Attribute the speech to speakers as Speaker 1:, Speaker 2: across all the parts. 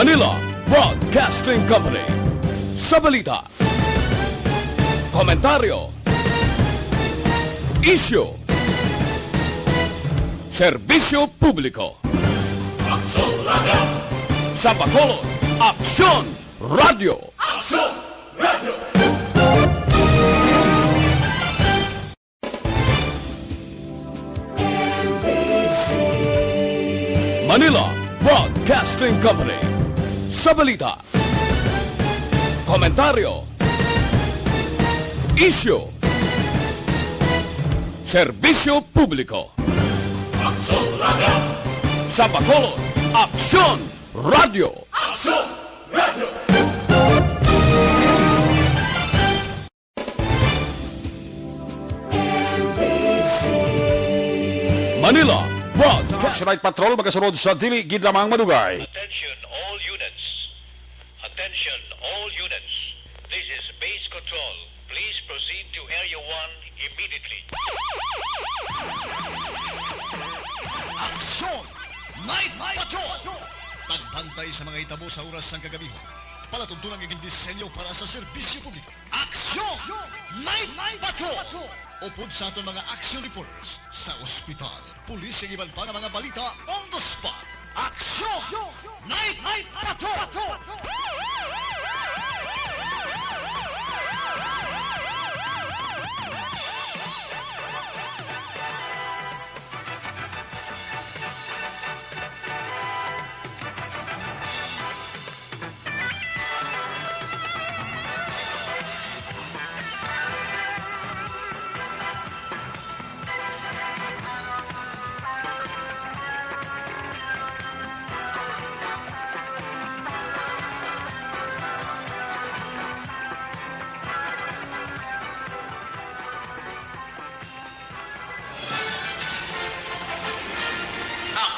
Speaker 1: Manila Broadcasting Company. Sa balita, komentaryo, isyu, serbisyo publiko. Aksyon Radio! Sa Bacolod, Aksyon Radio! Aksyon Radio! Manila Broadcasting Company. Sa balita, komentaryo, isyu, serbisyo publiko. Aksyon Radio! Sa Bacolod, Aksyon Radio! Aksyon Radio! Manila Broadcast Night Patrol magasunod sa dili gid lamang madugay.
Speaker 2: Attention all units. Attention all units. This is base control. Please proceed to area 1 immediately.
Speaker 3: Aksyon! Night Patrol! Tagbantay sa mga itabo sa oras ng kagabihan. Palatuntunan ng disenyo para sa serbisyo publiko. Aksyon! Night Patrol! Upod sa aton mga action reporters sa ospital, pulis ang iban pa ng mga balita on the spot. Aksyon! Night Patrol!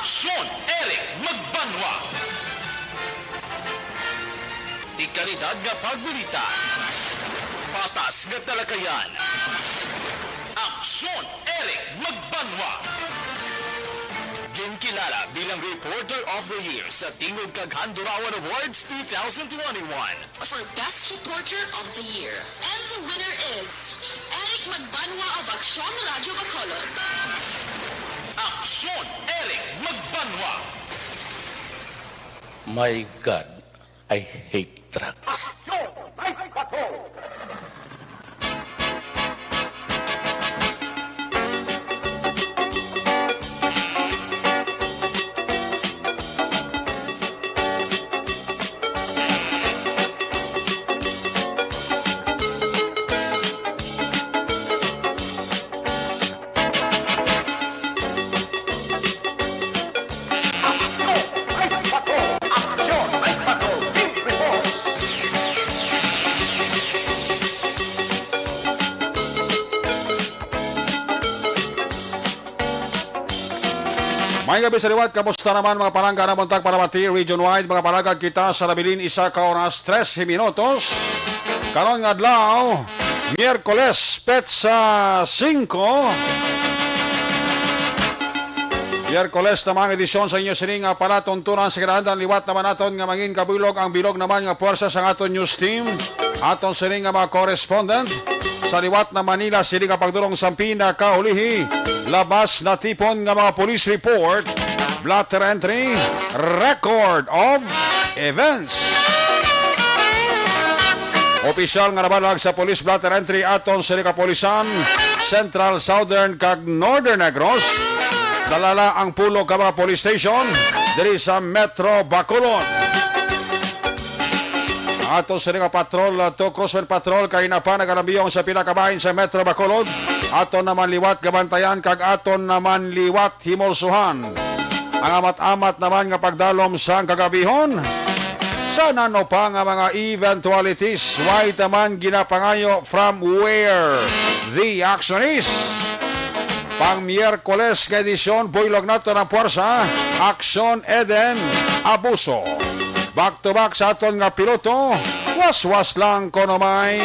Speaker 4: Aksyon Eric Magbanwa. Ikalidad nga pagbalita. Patas nga talakayan. Aksyon Eric Magbanwa. Ginkilala bilang Reporter of the Year sa Tingog kag Handurawan Awards 2021.
Speaker 5: For Best Reporter of the Year. And the winner is Eric Magbanwa of Aksyon Radio Bacolod.
Speaker 4: Aksyon Eric Magbanwa.
Speaker 1: My God, I hate drugs.
Speaker 6: May gabi sa liwat, kamusta naman mga palangga na buntag para mati, region-wide, mga palangga kita sa Labilin, isa ka oras, 13 minutos. Karong adlaw, Miyerkules, petsa 5. Miyerkules na mga edisyon sa inyo sining nga palatuntunan sa kinahandan liwat naman naton nga mangin kabilog ang bilog naman nga puwersa sa aton news team. Aton sining nga mga correspondent sa liwat na Manila sining nga pagdurong sampina kaulihi. Labas na tipon nga mga police report, blatter entry, record of events. Opisyal nga nabalag sa police blatter entry aton sa Kapolisan, Central, Southern kag Northern Negros. Dalala ang pulo ka mga police station diri sa Metro Bacolod. Aton sa patrol to Crossfire Patrol kay na pa nagalambiyong sa pinakabahin sa Metro Bacolod. Aton naman liwat gabantayan kag aton naman liwat himolsuhan. Ang amat-amat naman nga pagdalom sa kagabihon. Sana no pa nga mga eventualities why taman ginapangayo from where the action is. Pang Miyerkules nga edisyon buylog nato ng puwersa, Aksyon Eden Abuso. Back to back sa aton nga piloto, was-was lang kono may,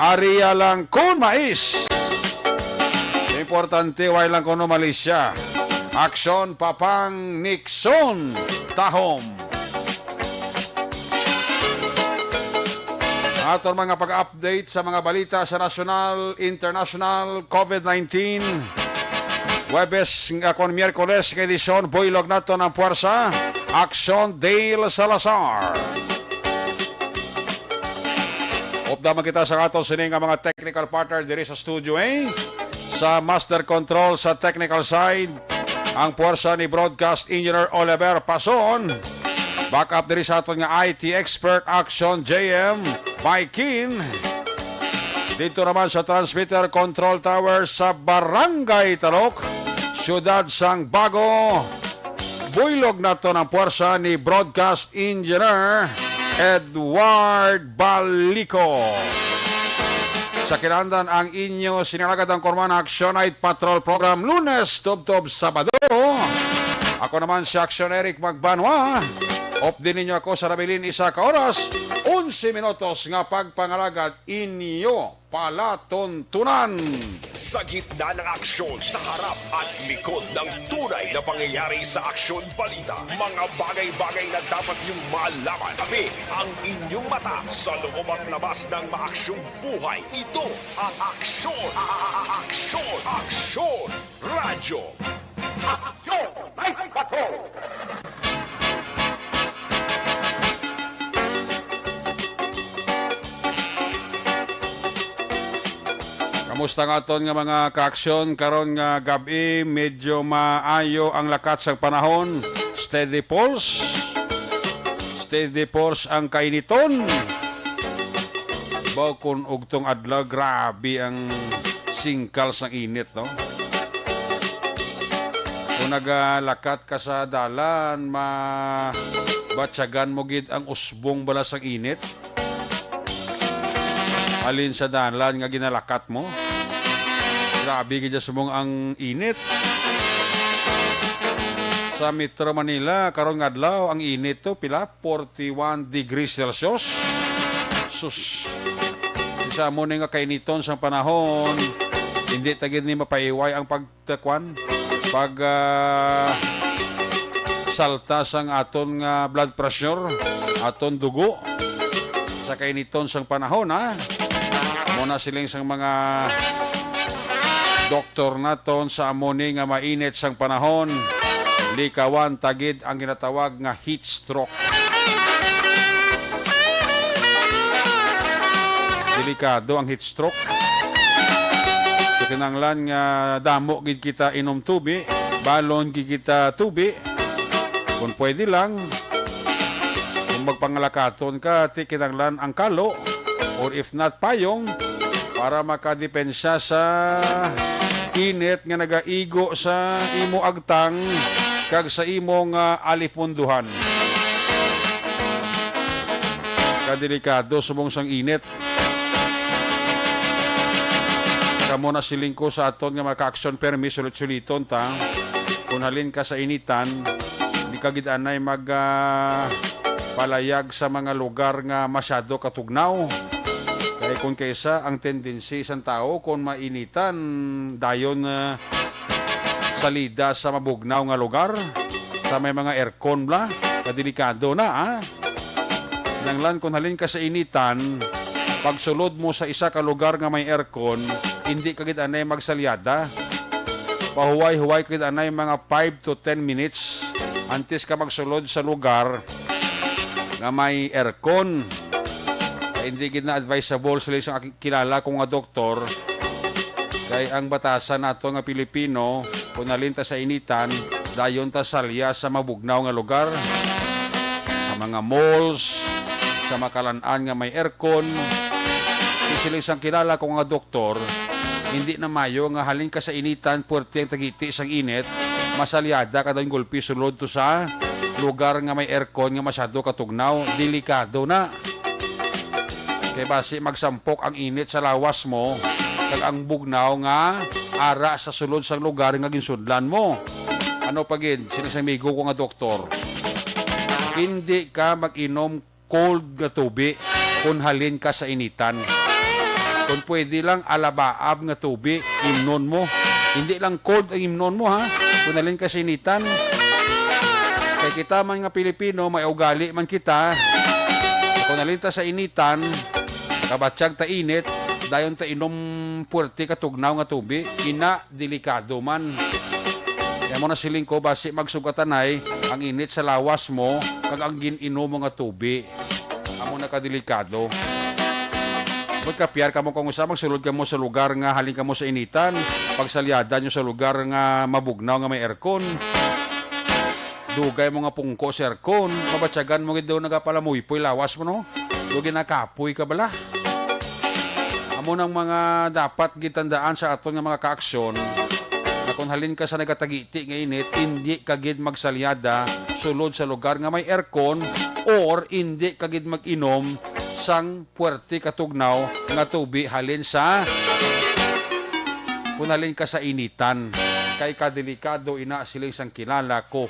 Speaker 6: ariya lang kun mais. Importante, why lang kono Malaysia. Aksyon Papang Nixon Tahom. Aton mga pag-update sa mga balita sa national, international, COVID-19. Webes kon Miyerkules kay edisyon buylog nato ng puwersa. Aksyon Dale Salazar. Updaman kita sa aton sining mga technical partner diri sa studio sa master control sa technical side ang puwersa ni broadcast engineer Oliver Pason. Backup diri sa aton nga IT expert Action JM Viking. Dito naman sa transmitter control tower sa Barangay Talok, Siyudad Sang Bago. Buylog na to ng puwersa ni broadcast engineer Edward Balico. Sa kinandan ang inyo sinalagad ang Korman Action Night Patrol Program Lunes, Tub-Tub, Sabado. Ako naman si Action Eric Magbanwa. Off din ninyo ako sa Rabilin isa ka oras, 11 minutos nga pagpangalagad inyo palatuntunan.
Speaker 7: Sa gitna ng aksyon, sa harap at likod ng tunay na pangyayari sa aksyon balita, mga bagay-bagay na dapat niyong malaman. Kami ang inyong mata sa loob at labas ng maaksyong buhay. Ito ang Aksyon! Aksyon! Aksyon! Radyo! Aksyon! Night Patrol!
Speaker 6: Kamusta nga aton nga mga kaaksyon karon nga gabi, medyo maayo ang lakat sa panahon. Steady pulse ang kainiton. Baw kun ugtong adlaw, grabe ang singkal sang init, no? Kung nagalakat ka sa dalan, batsagan mo gid ang usbong bala sang init. Alin sa dalan nga ginalakat mo. Grabe gid sumong ang init. Sa Metro Manila karong adlaw ang init to pila 41 degrees Celsius. Sus. Isa mo nga kainiton sa panahon, hindi tagid ni mapaiway ang pagtakwan salta sang aton nga blood pressure, aton dugo sa kainiton sang panahon, ha. Muna siling sang mga doktor naton sa amoni nga mainit sang panahon, likawan tagid ang ginatawag nga heat stroke. Delikado ang heat stroke. So kinanglan nga damo gid kita inom tubi, balon gid kita tubi. Kung pwede lang, kung magpangalakaton ka, ti kinanglan ang kalo, or if not payong, para makadepensa sa init nga nagaigo sa imo agtang kag sa imong alipunduhan. Kadelikado sumong sang init. Kamo na siling ko sa aton nga maka-action permi sulit-suliton ta. Kung halin ka sa initan, di ka gid anay palayag sa mga lugar nga masyado katugnaw. Kaya kung kaysa ang tendency isang tao kung mainitan dayon salida sa mabugnaw nga lugar, sa may mga aircon bla, kadelikado na, ha? Nanglan kung halin ka sa initan, pagsulod mo sa isa ka lugar nga may aircon, hindi ka gid anay magsalyada. Pahuway-huway ka gid anay mga 5 to 10 minutes antes ka magsulod sa lugar nga may aircon. Hindi gid na advisable sa isang kilala kong nga doktor. Kay ang batasan nato nga Pilipino, kung nalinta sa initan, dayon ta salya sa mabugnaw nga lugar, sa mga malls, sa makalan-an nga may aircon. Sila isang kilala kong nga doktor, hindi na mayo nga halin ka sa initan, puwerte ang tagiti sang init, masalyada ka daw yung gulpi sulod to sa lugar nga may aircon nga masyado katugnaw, delikado na. Kaya basi magsampok ang init sa lawas mo, kag ang bugnaw nga ara sa sulod sa lugar nga ginsudlan mo. Ano pagin, sinasamigo ko nga doktor, hindi ka mag-inom cold nga tubi kung halin ka sa initan. Kung pwede lang alabaab nga tubi, imnon mo. Hindi lang cold ang imnon mo, ha? Kung halin ka sa initan. Kaya kita man nga Pilipino, may ugali man kita. Kung halin ta sa initan, Kabatsyag ta init, dayon ta inom puwerte katugnaw nga tubi, ina delikado man. Kaya mo na siling ko, basi magsugatanay, ang init sa lawas mo, kag ang gininom mo nga tubi. Amo na kadelikado. Magkapiyar ka mo kung usa, magsulod ka mo sa lugar nga halin ka mo sa initan, pagsalyada nyo sa lugar nga mabugnaw nga may aircon, dugay mo nga pungko sa aircon, mabatsagan mo gid daw nagapalamuy-puy lawas mo no, dugi nakapoy ka bala. Amo nang mga dapat gitandaan sa aton nga mga kaaksyon, na kung halin ka sa nagatagiti nga init, hindi ka gid magsalyada sulod sa lugar nga may aircon, or hindi ka gid mag-inom sang puwerte katugnaw nga tubi halin sa punalin ka sa initan. Kay kadelikado ina sila isang kilala ko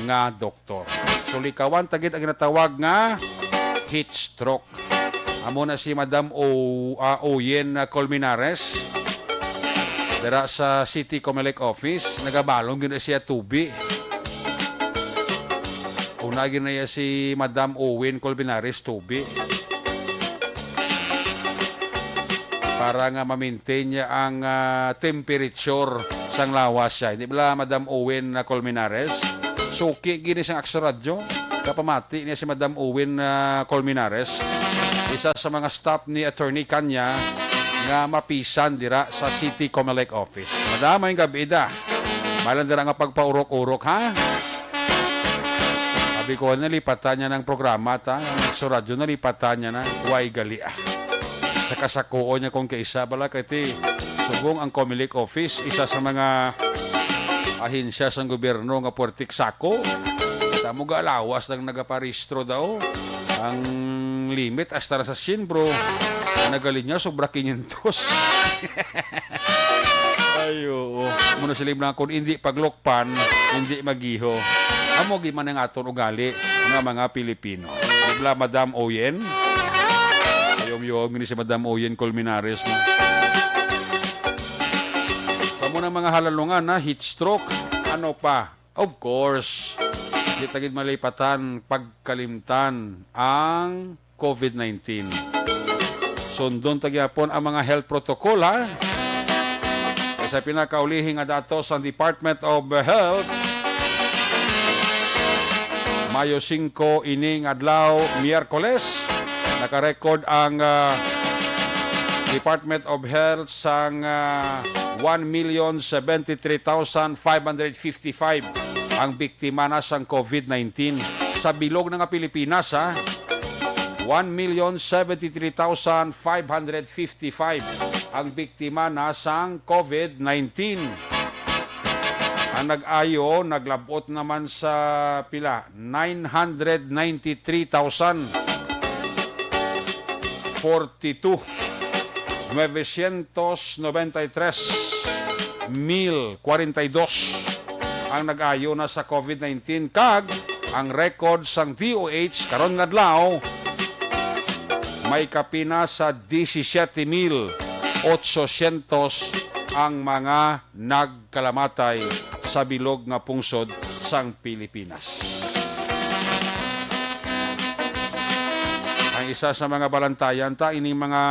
Speaker 6: nga doktor. So likawan tagit ang ginatawag nga heat stroke. Amo na si Madam Oyen Colmenares dira sa City Comelec office, nagabalong gina siya tubi. Una gina si Madam Owen Colmenares tubi. Para nga ma-maintain niya ang temperature sang lawas siya. Hindi ba Madam Owen Colmenares? Suki gini siyang aksoradyo. Kapamati niya si Madam Owen Colmenares. Isa sa mga staff ni Attorney Kanya nga mapisan dira sa City Comelec office. Madama yung gabi da. Malang dira nga pagpaurok-urok ha? Sabi ko, nalipatan niya ng programa ta. Ang aksoradyo nalipatan niya na huwag gali sa kasakuon niya kung kaisa bala kati sugong ang Comelec office, isa sa mga ahinsya sa gobyerno nga puertik sako. Tamo ga alawas nang nagaparistro daw. Ang limit hasta sa Sinbro nagalin niya sobra 500. Ayo, muna silim na kung hindi paglokpan, hindi magiho. Amo gi man ang aton ugali nga mga Pilipino. Dibla Madam Oyen. Ayom-yom ni si Madam Oyen Colmenares. Sa muna mga halalungan na heat stroke, ano pa? Of course, di tagid malipatan pagkalimtan ang COVID-19. Sundon tagyapon ang mga health protocol ha. Sa pinakaulihing nga datos sa Department of Health, Mayo 5 ining adlaw Miyerkules, naka-record ang Department of Health sang 1,073,555 ang biktima na sang COVID-19 sa bilog ng Pilipinas ha. 1,073,555 ang biktima na sang COVID-19. Ang nag-ayo, naglabot naman sa pila 993,042 993,042 ang nag-ayo na sa COVID-19 kag ang record sang DOH karon nga adlaw may kapina sa 17,800 ang mga nagkalamatay sa bilog nga pungsod sang Pilipinas. Ang isa sa mga balantayan ta ini mga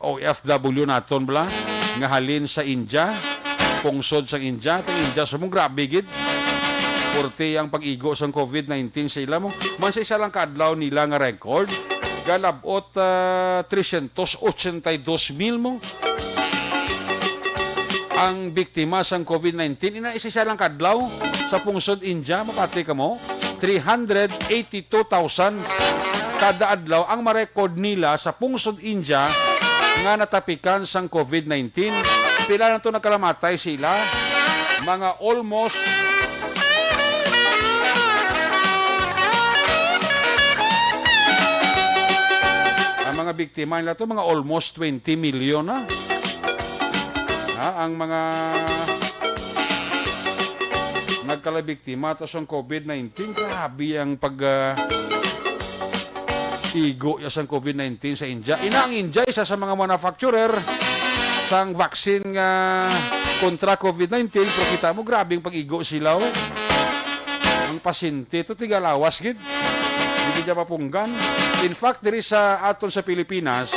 Speaker 6: OFW naton bala nga halin sa India, pungsod sa India, tang India sumong grabe gid. Porte ang pag-igo sang COVID-19 sa ila mo. Man sa isa lang kadlaw nila nga record, galabot 382,000 mo ang biktima sang COVID-19. Ina isa lang kadlaw sa pungsod India, mapati ka mo 382,000 kada adlaw ang ma-record nila sa pungsod India nga natapikan sang COVID-19. Pila na ito nakalamatay sila, mga almost ang mga biktima nila ito, mga almost 20 million na. Ang mga nagkalabiktima ito sa COVID-19, grabe ang igo sa COVID-19 sa India. Ina ang India, isa sa mga manufacturer sang vaccine kontra COVID-19, pero kita mo, grabe ang pag-igo sila. Ang pasyente ito, tigalawas gid. Hindi niya mapunggan. In fact, diri sa aton sa Pilipinas,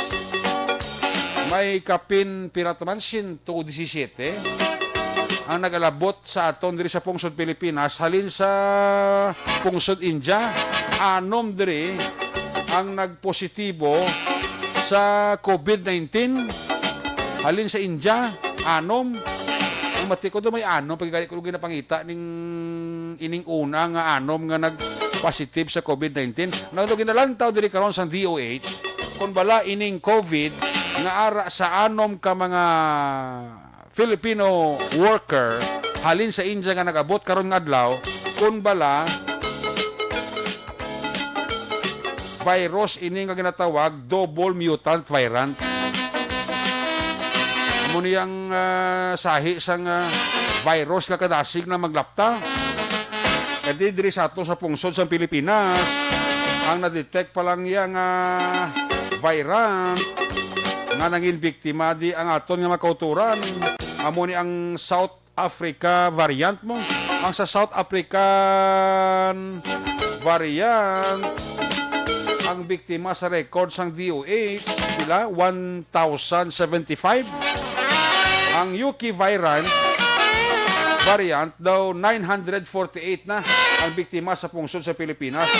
Speaker 6: may kapin pirataman 117 ang nagalabot sa aton diri sa pungsod Pilipinas halin sa pungsod India. 6 diri ang nagpositibo sa COVID-19 halin sa India. 6 ang matiko do may 6 pagkali ko ginapangita ning ining una nga 6 nga nag-positive sa COVID-19. Nagdo ginalantaw diri karon sa DOH kung bala ining COVID nga ara sa 6 ka mga Filipino worker halin sa India nga nag-abot karon nga adlaw kun bala virus ini nga ginatawag double mutant variant. Amo niyang sahi sang virus nga kadasig na maglapta. Kadi diri sa ato sa pungsod sa Pilipinas ang na-detect pa lang yang variant nga nangin biktima di ang aton nga makauturan. Amo ni ang South Africa variant mo. Ang sa South African variant, ang biktima sa record sang DOH sila 1,075. Ang UK variant daw 948 na ang biktima sa pungsod sa Pilipinas.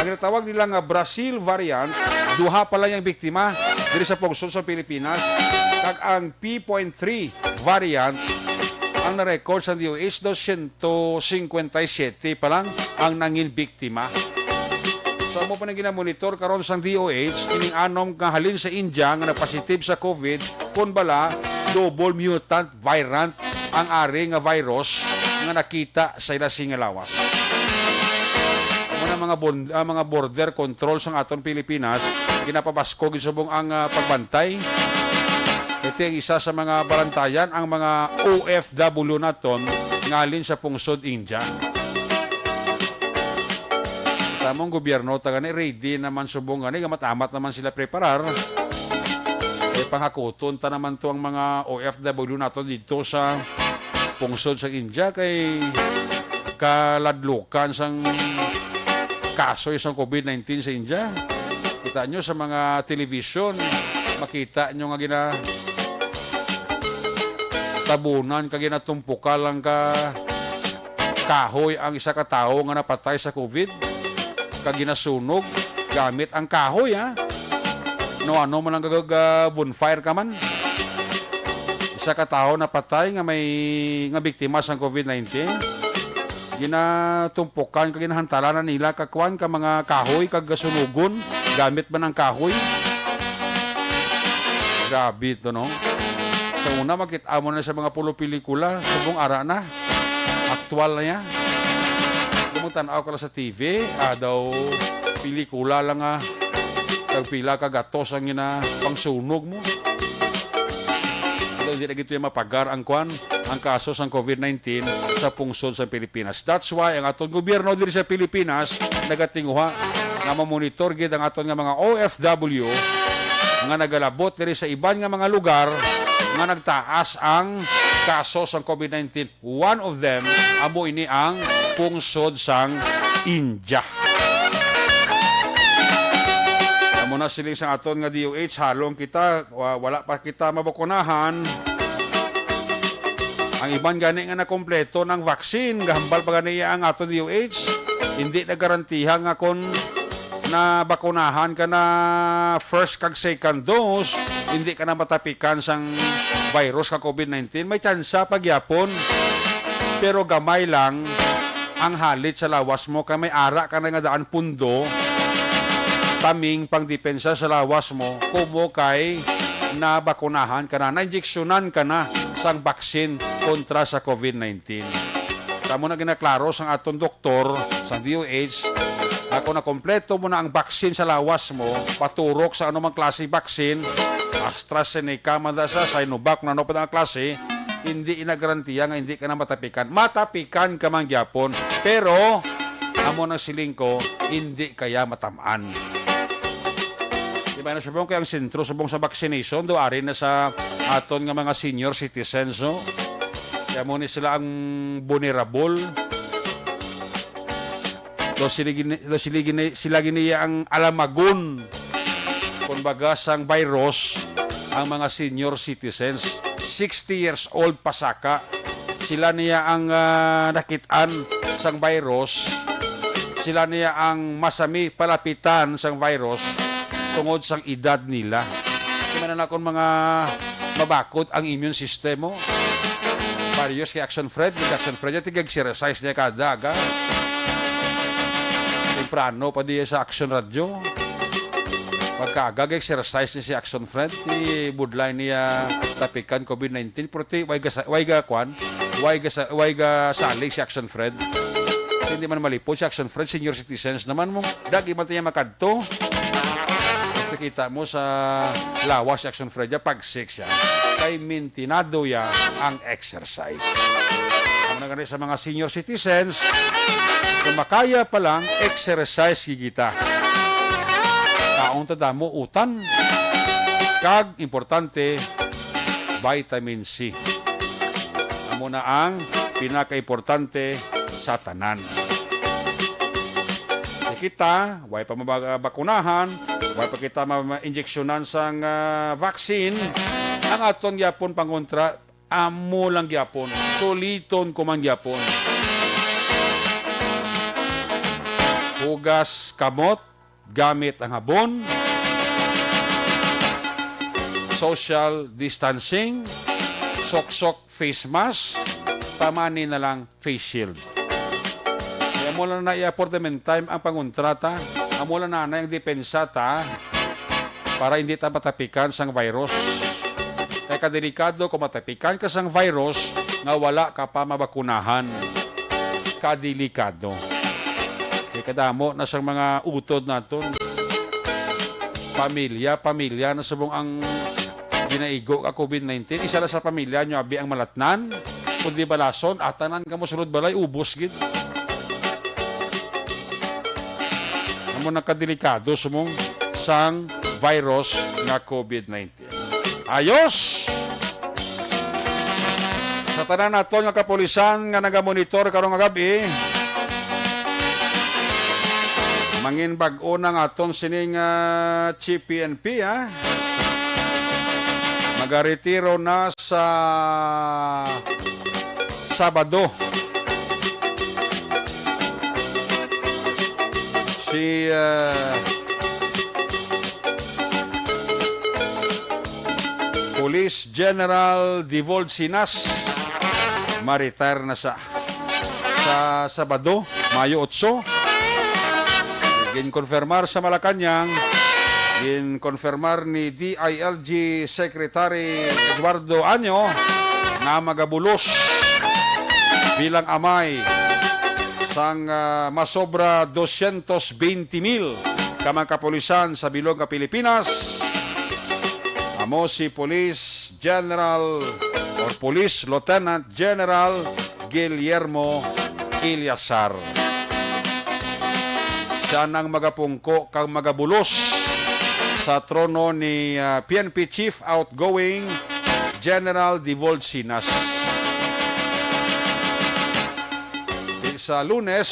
Speaker 6: Ang natawag nila nga Brazil variant, duha pa lang yung biktima diri sa pungsod sa Pilipinas. Kag ang P.3 variant ang na-record sa DOH daw 157 pa lang ang nangin biktima. So mo pa nang ginamonitor karon sa DOH ining 6 nga halin sa India nga na-positive sa COVID kun bala double mutant variant ang ari nga virus nga nakita sa ilasing nga lawas. Mga border control sa aton Pilipinas ginapabaskog isubong ang pagbantay. Ito ang isa sa mga barantayan ang mga OFW naton ngalin sa pungsod India. Tamong gobyerno tagani ready naman subong gani gamatamat naman sila preparar. Panghakuton ta naman to ang mga OFW naton dito sa pungsod sa India kay kaladlukan sang kaso isang COVID-19 sa India. Kita nyo sa mga television, makita nyo nga tabunan ka ginatumpukal lang ka kahoy ang isa ka tao nga napatay sa COVID. Kaginasunog gamit ang kahoy ha. No ano man ang bonfire ka man. Isa ka tao napatay nga may nga biktima sa COVID-19. Ginatumpukan ka ginahantalan na nila kakwan ka mga kahoy kag gasunugon gamit man ang kahoy. Grabe ito no. Sa una makita mo na sa mga pulo pelikula subong ara na. Aktual na yan. Kung magtanaw ka lang sa TV, daw pelikula lang kag pila ka gatos ang pangsunog mo. Hindi na gito yung mapagar ang kaso sa COVID-19 sa pungsod sa Pilipinas. That's why ang aton gobyerno diri sa Pilipinas nagatinguha na mamonitor gid ang aton nga mga OFW nga nagalabot diri sa iban nga mga lugar nga nagtaas ang kaso sa COVID-19. One of them amo ini ang pungsod sang India. Amo na siling sa aton nga DOH halong kita wala pa kita mabakunahan. Ang iban gani nga nakompleto ng vaccine, gahambal pa gani ang ato DOH, hindi na garantiha nga kung na bakunahan ka na first kag second dose, hindi ka na matapikan sang virus ka COVID-19, may tsansa pagyapon. Pero gamay lang ang halit sa lawas mo, kay may ara ka na nga daan pundo, taming pangdepensa sa lawas mo, kumo kay na bakunahan ka na, na-injeksyonan ka na sang vaccine kontra sa COVID-19. Tamo na ginaklaro sang aton doktor sa DOH ako na kompleto mo na ang vaccine sa lawas mo, paturok sa anumang klase vaccine, AstraZeneca, Madasa, Sinovac, na ano pa ang klase, hindi inagarantiya nga hindi ka na matapikan. Matapikan ka man gyapon, pero amo na siling ko, hindi kaya matamaan. Diba na sabong kaya ang sentro sabong sa vaccination, do ari na sa aton nga mga senior citizens, no? Kaya mo ni sila ang vulnerable. Sila giniya ang alamagon kung bagas ang virus ang mga senior citizens, 60 years old pasaka. Sila niya ang nakitaan sang virus. Sila niya ang masami palapitan sang virus tungod sang edad nila. Kaya na akong mga mabakod ang immune system mo. Varios kay Action Fred. Kay Action Fred, tigag-exercise niya kada aga. Temprano pa diya sa Action Radio. Pagkaaga, exercise niya si Action Fred. Budlay niya tapikan COVID-19. Pero waiga salig si Action Fred. Hindi man malipod si Action Fred. Senior citizens naman mo. Dagi man niya makadto. Kita mo sa lawas si Action Fred. Pag-sick siya. Kay mintinado ya ang exercise. Ang nagani sa mga senior citizens, kung makaya pa lang, exercise gigita. Kaong tadamo utan. Kag, importante, vitamin C. Amo na ang pinaka-importante sa tanan. Kita, way pa mabakunahan, way pa kita ma-injeksyonan sang vaccine, ang aton gyapon pangontra, amo lang gyapon, soliton ko man gyapon. Hugas kamot, gamit ang habon, social distancing, sok-sok face mask, pamani na lang face shield. Kaya mo lang na i-afford the meantime ang pangontrata, amo lang na yung depensa ta para hindi ta matapikan sang virus. Kaya kadelikado kung matapikan ka sang virus nga wala ka pa mabakunahan. Kadelikado. Kaya kadamo na sang mga utod naton. Pamilya na subong ang ginaigo ka COVID-19. Isa lang sa pamilya nyo abi ang malatnan. Kundi balason, atanan ka mo sunod balay, ubos gid. Amo na kadelikado sumong sang virus nga COVID-19. Ayos! Sa tanan nato nga kapulisan nga nagamonitor karong nga gabi, mangin bag-o na nga aton sining Chief PNP magaretiro na sa Sabado. Si Police General Devold Sinas ma-retire na sa Sabado, Mayo 8. Ginkonfirmar sa Malacanang, ginkonfirmar ni DILG Secretary Eduardo Año na magabulos bilang amay sang masobra 220,000 kamang kapulisan sa bilog nga Pilipinas. Amo si Police General or Police Lieutenant General Guillermo Ilyasar. Siya nang magapungko kang magabulos sa trono ni PNP Chief Outgoing General Devold Sinas. Sa Lunes,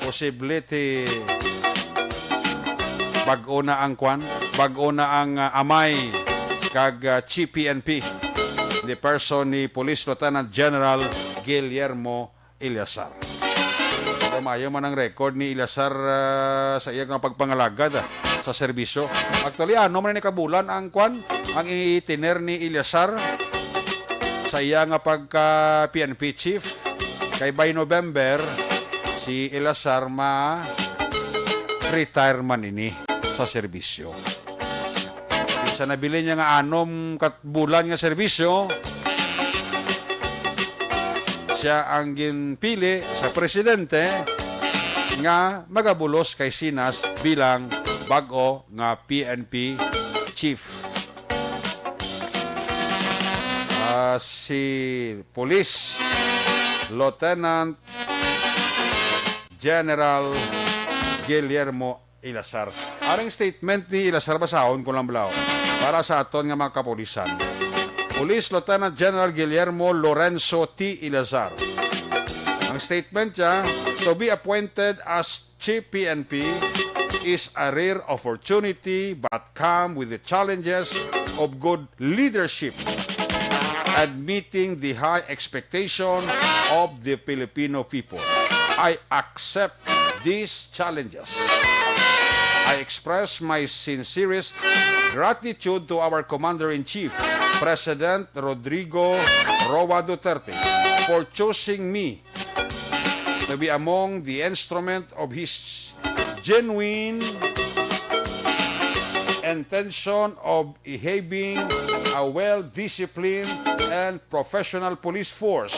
Speaker 6: posibility bag-o na ang amay kag Chief PNP, the person ni Police Lieutenant General Guillermo Ilyasar. Mayo man ang record ni Ilyasar sa iyang pagpangalagad sa serbisyo. Actually, man ni kabulan ang itiner ni Ilyasar sa iyang pagka PNP Chief. Kay by November, si Ilyasar ma-retire man ini sa serbisyo. Sa nabili niya nga 6 bulan nga serbisyo, siya ang ginpili sa presidente nga magabulos kay Sinas bilang bag-o nga PNP Chief. Si Police Lieutenant General Guillermo Ilyasar. Aring statement ni Ilyasar basahon ko lang balaw para sa aton nga mga kapulisan. Police Lieutenant General Guillermo Lorenzo T. Ilyasar. Ang statement niya, to be appointed as Chief PNP is a rare opportunity but come with the challenges of good leadership and meeting the high expectation of the Filipino people. I accept these challenges. I express my sincerest gratitude to our Commander-in-Chief, President Rodrigo Roa Duterte, for choosing me to be among the instrument of his genuine intention of having a well-disciplined and professional police force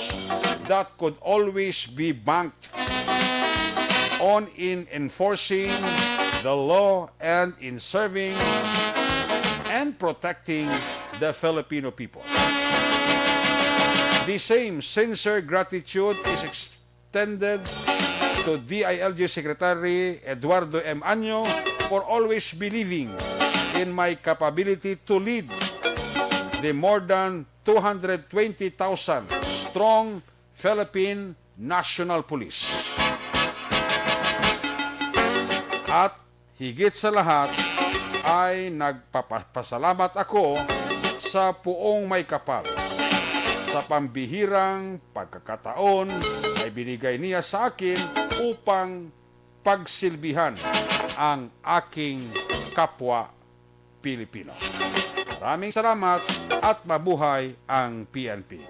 Speaker 6: that could always be banked on in enforcing the law and in serving and protecting the Filipino people. The same sincere gratitude is extended to DILG Secretary Eduardo M. Año for always believing in my capability to lead the more than 220,000 strong Philippine National Police. At higit sa lahat ay nagpapasalamat ako sa puong may kapal sa pambihirang pagkakataon ay binigay niya sa akin upang pagsilbihan ang aking kapwa Pilipino. Maraming salamat at mabuhay ang PNP.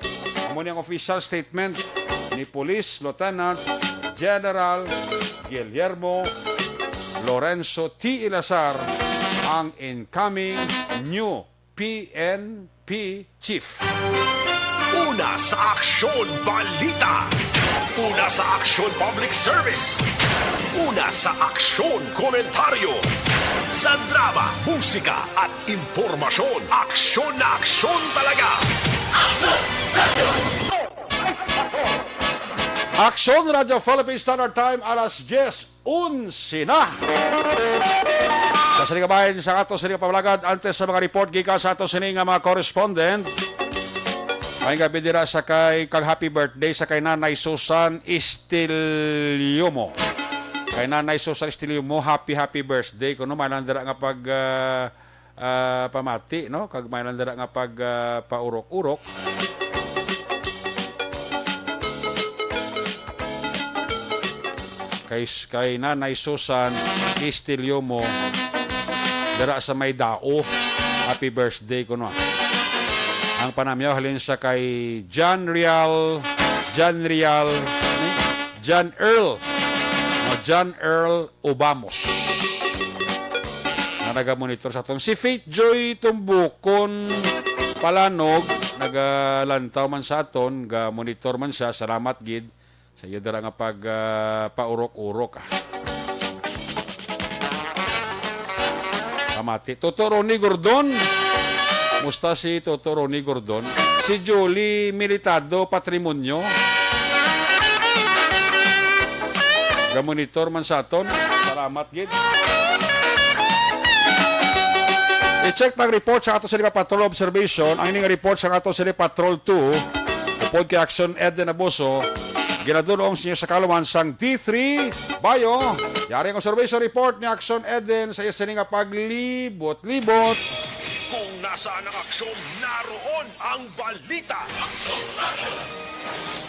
Speaker 6: Amo niyang official statement ni Police Lieutenant General Guillermo Lorenzo T. Ilazar, ang incoming new PNP Chief.
Speaker 7: Una sa aksyon balita. Una sa aksyon public service. Una sa aksyon komentaryo. Sa drama, musika at impormasyon. Aksyon na aksyon talaga.
Speaker 6: Aksyon Radio Philippine Standard Time, alas 10:11 na. Sa sining kabayan sa ato sining pamalagad, antes sa mga report gikan sa ato sining mga correspondent. May gabi dira sa kay kag happy birthday sa kay Nanay Susan Estiliomo. Kay Nanay Susan Estiliomo, happy birthday kuno may nandira nga pag pamati, no? Kag may nandira nga pag paurok-urok. Kay Nanay Susan Estiliomo dira sa may dao, happy birthday kuno. Ang panamyaw halin sa kay John Earl Obamos na nagamonitor sa aton. Si Faith Joy Tumbukon Palanog nagalantaw man sa aton, ga monitor man siya. Salamat gid sa iyo dara nga pag paurok-urok. Kamati Toto Ronnie Gordon. Musta si Toto Ronnie Gordon? Si Julie Militado Patrimonio. Gamonitor man sa aton. Salamat gid. I-check tang report sa ato sa Patrol Observation. Ang ining report sa ato sa Patrol 2 upod kay Action Ed na Boso. Ginadulong siya sa kaluman sang D3 Bayo. Yari ang observation report ni Action Eden sa isa nga paglibot-libot.
Speaker 7: Kung nasaan ang aksyon, naroon ang balita.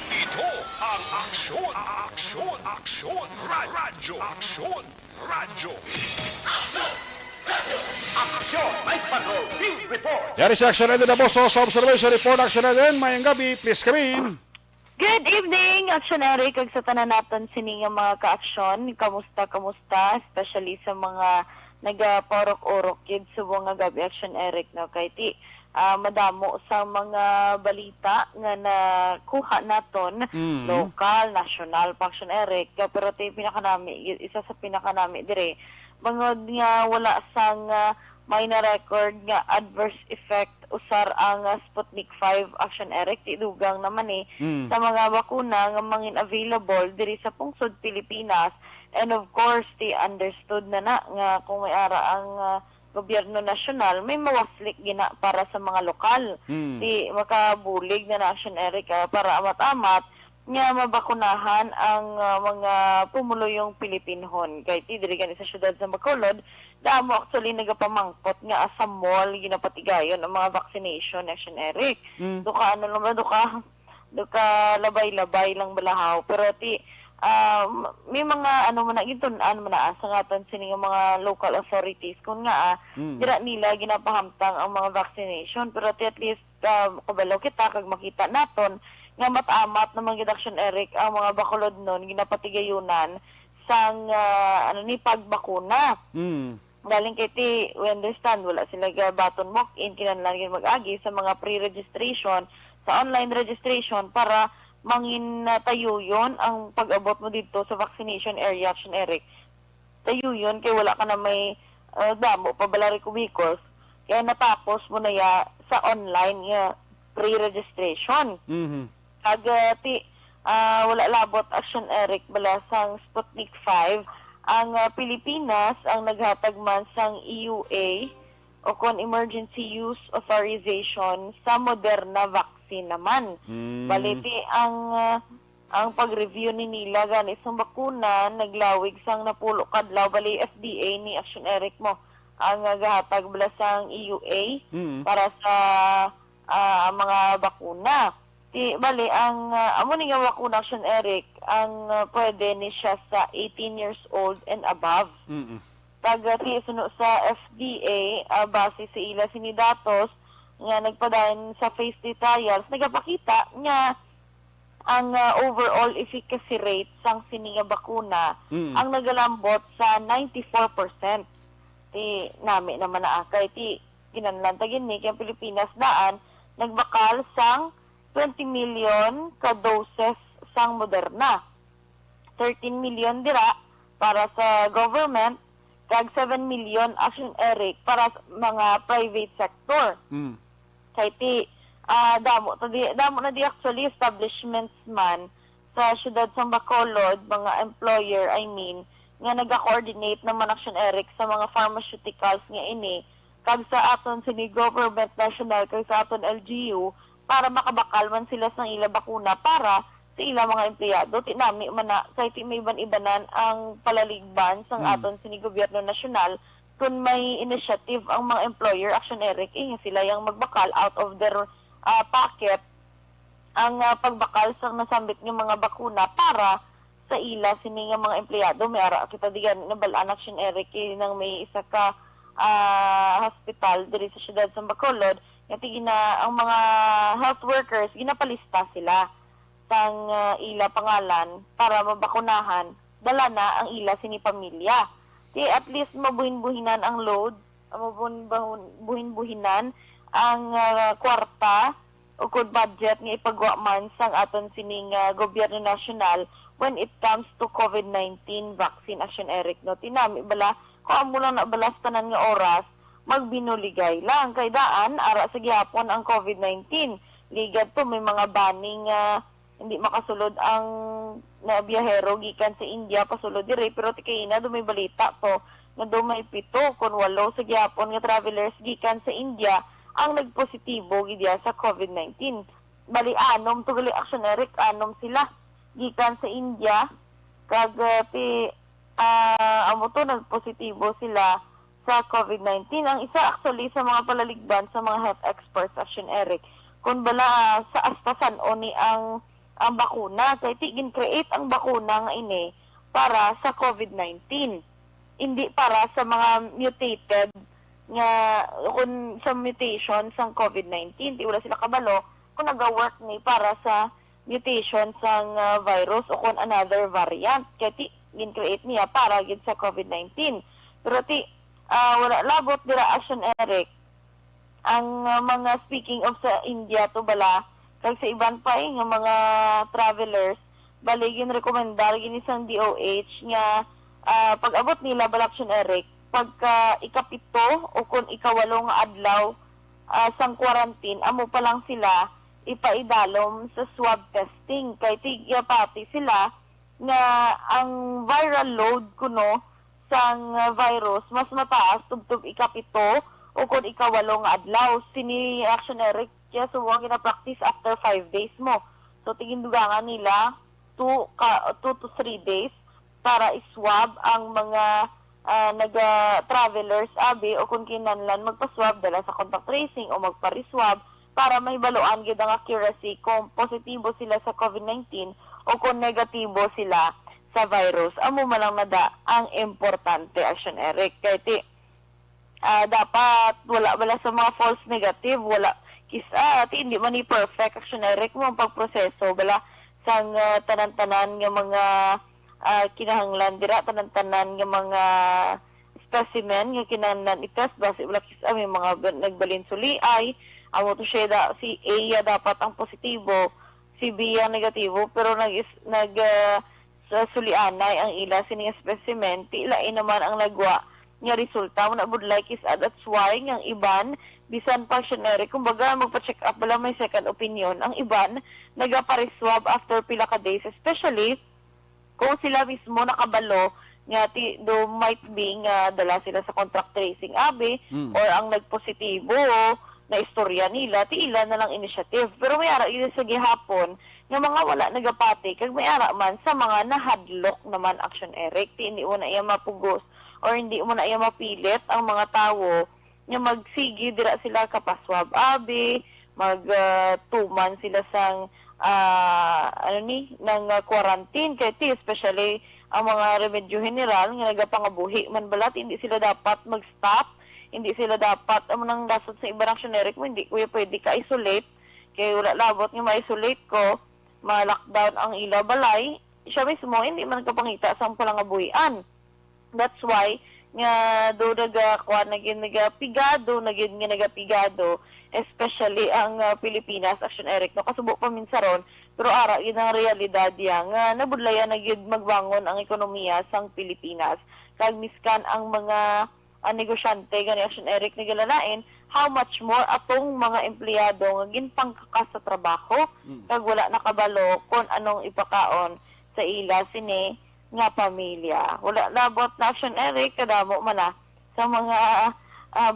Speaker 7: Ito ang aksyon. Radyo.
Speaker 6: Yari si Action Eden na Boso sa observation report. Action Eden, mayang gabi, please come in.
Speaker 8: Good evening, Aksyonary, kag sa tanan naton sining mga ka-aksyon. Kamusta, especially sa mga nagaporok-orok kid sa mga gabi, Action Eric, no? Kay ti, madamo sa mga balita nga nakuha naton, local, national, Action Eric, pero ti isa sa pinakanami dire, mga nga wala sang may na-record nga adverse effect usar ang Sputnik 5, Action Eric, tidugang naman sa mga bakuna nga mangin available diri sa pungsod Pilipinas. And of course, ti understood na nga kung may ara ang gobyerno nasyonal, may mawaslik gina para sa mga lokal. Ti makabulig na Action Eric para amat-amat nga mabakunahan ang mga pumuluyong Pilipinhon. Kay ti diri gani sa syudad sa Bacolod, damo actually nagapamangkot nga sa mall ginapatigayon ang mga vaccination Action Eric. Duka ano lang ba duka labay-labay lang balahaw pero ti may mga ano man gitunan man sa ngaton sini nga mga local authorities kung nga dira nila ginapahamtang ang mga vaccination pero ti at least kabalo kita kag makita naton nga matamat naman gid Action Eric ang mga Bacolod nun ginapatigayunan sang ano ni pagbakuna. Galing kay ti we understand wala sila baton walk-in kinahanglan mag-agi sa mga pre-registration sa online registration para mangin tayo yun ang pag-abot mo dito sa vaccination area Action Eric. Tayo yun kay wala ka na may damo pabalari kubikos kaya natapos mo na ya sa online pre-registration. Ti wala labot Action Eric balasang Sputnik 5 ang Pilipinas ang naghatag man sang EUA o kon emergency use authorization sa Moderna vaccine naman. Baliti ang pag-review ni nila gani sang bakuna naglawig sang napulo kadlaw bali FDA ni Action Eric mo ang gahatag balasang EUA para sa mga bakuna. Bali, ang amo ni nga bakuna Action Eric, ang pwede ni siya sa 18 years old and above. Ti suno sa FDA, base sa ila sinidatos, nga nagpadayon sa phase 3 trials, nagapakita nga ang overall efficacy rate sang sini nga bakuna, ang nagalambot sa 94%. Ti nami naman na akay, ti kinanlantagin ni kaya Pilipinas daan, nagbakal sang 20 million ka doses sang Moderna. 13 million dira para sa government, kag 7 million Action Eric para sa mga private sector. Kay ti damo na di actually establishments man sa syudad sa Bacolod, mga employer nga naga-coordinate naman Action Eric sa mga pharmaceuticals nga ini kag sa aton sini government national kag sa aton LGU para makabakal man sila sa ila bakuna para sa ila mga empleyado. Tinami man na, kahit may iban-ibanan ang palaligban sa aton sini gobyerno nasyonal, kung may initiative ang mga employer, Action Eric, sila yung magbakal out of their pocket ang pagbakal sa nasambit ng mga bakuna para sa ila sini nga mga empleyado. May ara kita digan nabalaan Action Eric nang may isa ka hospital diri sa syudad sa Bacolod. Ang mga health workers, ginapalista sila sang ila pangalan para mabakunahan, dala na ang ila sini pamilya. At least mabuhin-buhinan ang load, mabuhin-buhinan ang kwarta o kung budget nga ipagawa man sang aton sining gobyerno nasyonal when it comes to COVID-19 vaccine Action Eric. No? Tinami bala, kung amo lang na balas tanan nga oras, magbinuligay lang. Kay daan, ara sa gihapon ang COVID-19. Ligad to, may mga banning hindi makasulod ang biyahero gikan sa India, pasulod dire. Pero kay ina, may balita to, nga may 7 kung 8 sa gihapon nga travelers gikan sa India ang nagpositibo gidya sa COVID-19. Bali, anom to gali Action Eric, anom sila gikan sa India. Kag amo to, nagpositibo sila sa COVID-19. Ang isa actually sa mga palaligban sa mga health experts Action Eric kung bala sa astasan o ni ang bakuna kay tigin create ang bakuna nga ini para sa COVID-19, hindi para sa mga mutated nga kung sa mutation sang COVID-19 di wala sila kabalo kung naga-work ni para sa mutation sang virus o kung another variant kay tigin create niya para gid sa COVID-19. Pero wala labot dira Action Eric ang mga speaking of sa India to bala kag sa iban pa nga mga travelers baligin rekomendar gini sang DOH nga pag-abot nila bala Action Eric pagka ikapito o kung ikawalo nga adlaw sang quarantine amo pa lang sila ipaidalom sa swab testing kay tigya pati sila nga ang viral load kuno sang virus mas mataas tubtub ikapito o kung ikawalo nga adlaw. Sini Action Eric kaya suwang gina-practice after 5 days mo. So tigindugangan nila 2 to 3 days para iswab ang mga travelers abi o kung kinanlan magpa-swab dala sa contact tracing o magpa-reswab para mahibaluan gid ang accuracy kung positibo sila sa COVID-19 o kung negatibo sila sa virus. Amo man lang nada ang importante, Action Eric. Kaya dapat wala sa mga false negative, wala kisa hindi man ni perfect, Action Eric mo ang pagproseso bala sang tanan-tanan nga mga kinahanglan dira, tanan-tanan nga mga specimen nga kinahanglan itest base wala kisa may mga nagbalin suli ay amo to siya si A dapat ang positibo, si B ang negatibo, pero sa sulianay ang ila sining specimen, ti ilain naman ang nagwa nga resulta mo na budlay kis that's why ang iban bisan pa generic kumbaga magpa-check up wala may second opinion, ang iban nagapariswab after pila ka days, especially kung sila mismo nakabalo nga do might be nga dala sila sa contact tracing abi or ang nagpositibo na istorya nila, ti ila na lang initiative. Pero may ara yun sa gihapon nga mga wala nagapati kag may ara man sa mga nahadlok naman, Action Eric, ti hindi mo na iya mapugos or hindi mo na iya mapilit ang mga tawo nga magsigi dira sila kapaswab abi, mag 2 months sila sang ng quarantine kay ti especially ang mga remedyo general nga nagapangabuhi man balat hindi sila dapat mag-stop, hindi sila dapat nang gasot sa ibang Action Eric mo hindi kuya pwede ka isolate kay wala labot nga ma-isolate ko ma-lockdown ang ila balay siya mismo hindi man kapangita sa palangabuhian. That's why nga do nagapigado especially ang Pilipinas, Action Eric no kasubo pa minsan ron pero ara yun ang realidad yang nabudlayan na gyud magbangon ang ekonomiya sang Pilipinas kag miskan ang mga negosyante gani, Action Eric nagilalain how much more atong mga empleyado nga ginpangkakas sa trabaho kag wala nakabalo kung anong ipakaon sa ila sini nga pamilya. Wala labot na, Action Eric kadamo man sa mga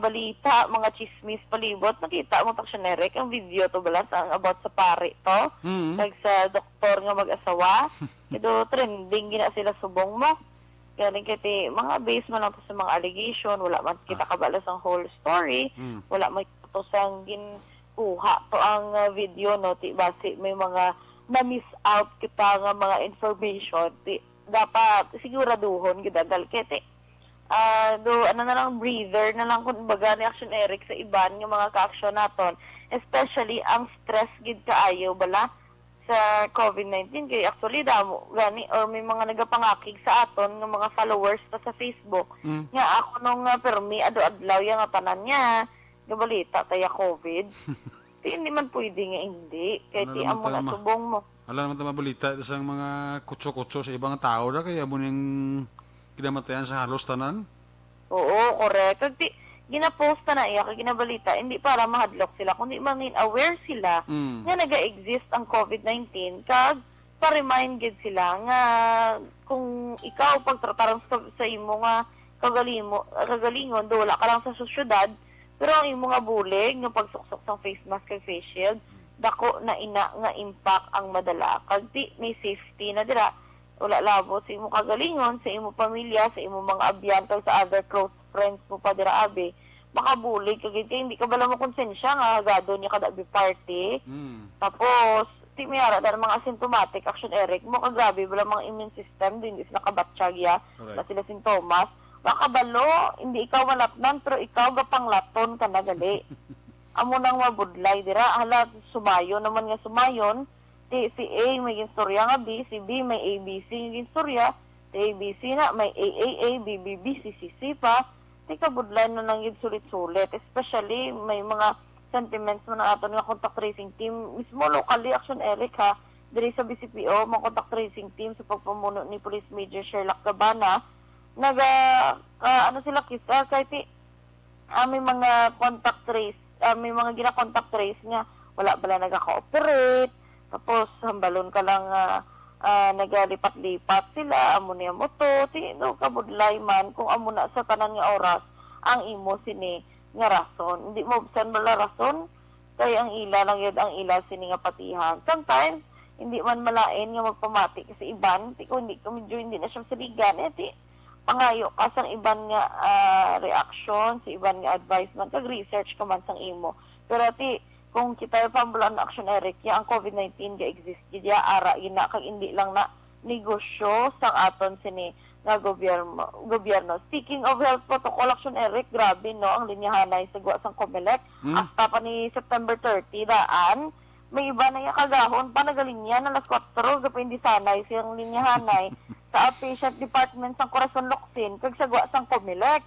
Speaker 8: balita, mga chismis palibot, nakita mo Action Eric ang video to bala sa about sa pari to kag sa doktor nga mag-asawa ito trending gina sila subong mo galing kiti mga base man lang to sa mga allegation, wala man kita kabala sang whole story, wala man to sang ginkuha to ang video no ti base may mga na-miss out kita nga mga information ti dapat siguraduhon gidadal kiti ano na lang breather na lang kung baga ni Action Eric sa iban nga mga ka-action naton, especially ang stress gid kaayo bala sa COVID-19 kay actually damo gani or may mga nagapangakig sa aton nga mga followers ta sa Facebook nga ako nung permi adlaw yang tanan niya gabalita taya COVID di hindi man pwede nga hindi kay ti amo na subong mo
Speaker 6: Alam naman mabalita sa mga kutso-kutso sa ibang tao na kaya mo ning kinamatayan sa halos tanan.
Speaker 8: Oo, correct. Kag ginaposta na iya kag ginabalita hindi para mahadlok sila kundi mangin aware sila nga naga-exist ang COVID-19 kag pa-remind gid sila nga kung ikaw pagtrataran sa imo nga kagalingon do wala ka lang sa syudad pero ang imo nga bulig nga pagsuksok sa face mask kag face shield dako na ina nga impact ang madala kag di may safety na dira wala labot sa imo kagalingon sa imo pamilya sa imo mga abyan kag sa other close friends mo pa dira abi makabulig kag hindi ka bala mo konsensya nga gado ni kada party tapos ti mayara dar mga asymptomatic Action Eric mo kagrabe bala mga immune system din is nakabatsyagya na sila sintomas makabalo hindi ikaw malatnan pero ikaw gapanglaton ka na gali amo nang mabudlay dira hala sumayon naman nga sumayon si A may gistorya nga B, si B may ABC nga gistorya, si ABC na may AAA, BBB, CCC pa, di kabudlan na lang yung sulit-sulit. Especially may mga sentiments mo na ato nga contact tracing team, mismo locally Action Eric ha, diri sa BCPO, mga contact tracing team sa pagpamuno ni Police Major Sherlock Gabana, ano sila kisa, kahit may mga contact trace, may mga gina-contact trace nga, wala bala nagka-cooperate, tapos hambalon ka lang nagalipat-lipat sila amo niya mo to no kabudlay man kung amo na sa tanan nga oras ang imo sini nga rason hindi mo bisan bala rason kay ang ila lang yun ang ila sini nga patihan sometimes hindi man malain nga magpamati kasi iban, ti ko medyo hindi na siya siligan, ti pangayo ka sang iban nga reaction, sa iban nga advisement, kag research ka man sang imo. Pero ti, kung kita pambulan na action, Eric, ya ang COVID-19 ga exist, ya ara ina, kag hindi lang na negosyo sang aton sini nga gobyerno. Speaking of health protocol action, Eric, grabe no, ang linyahanay sa guwa sang COMELEC. Hasta pa ni September 30, daan, may iba na yung kagahon pa nagalinya na alas 4, gapin di sanay siyang linyahanay sa outpatient department sang Corazon Locsin, kag sa guwa sang COMELEC.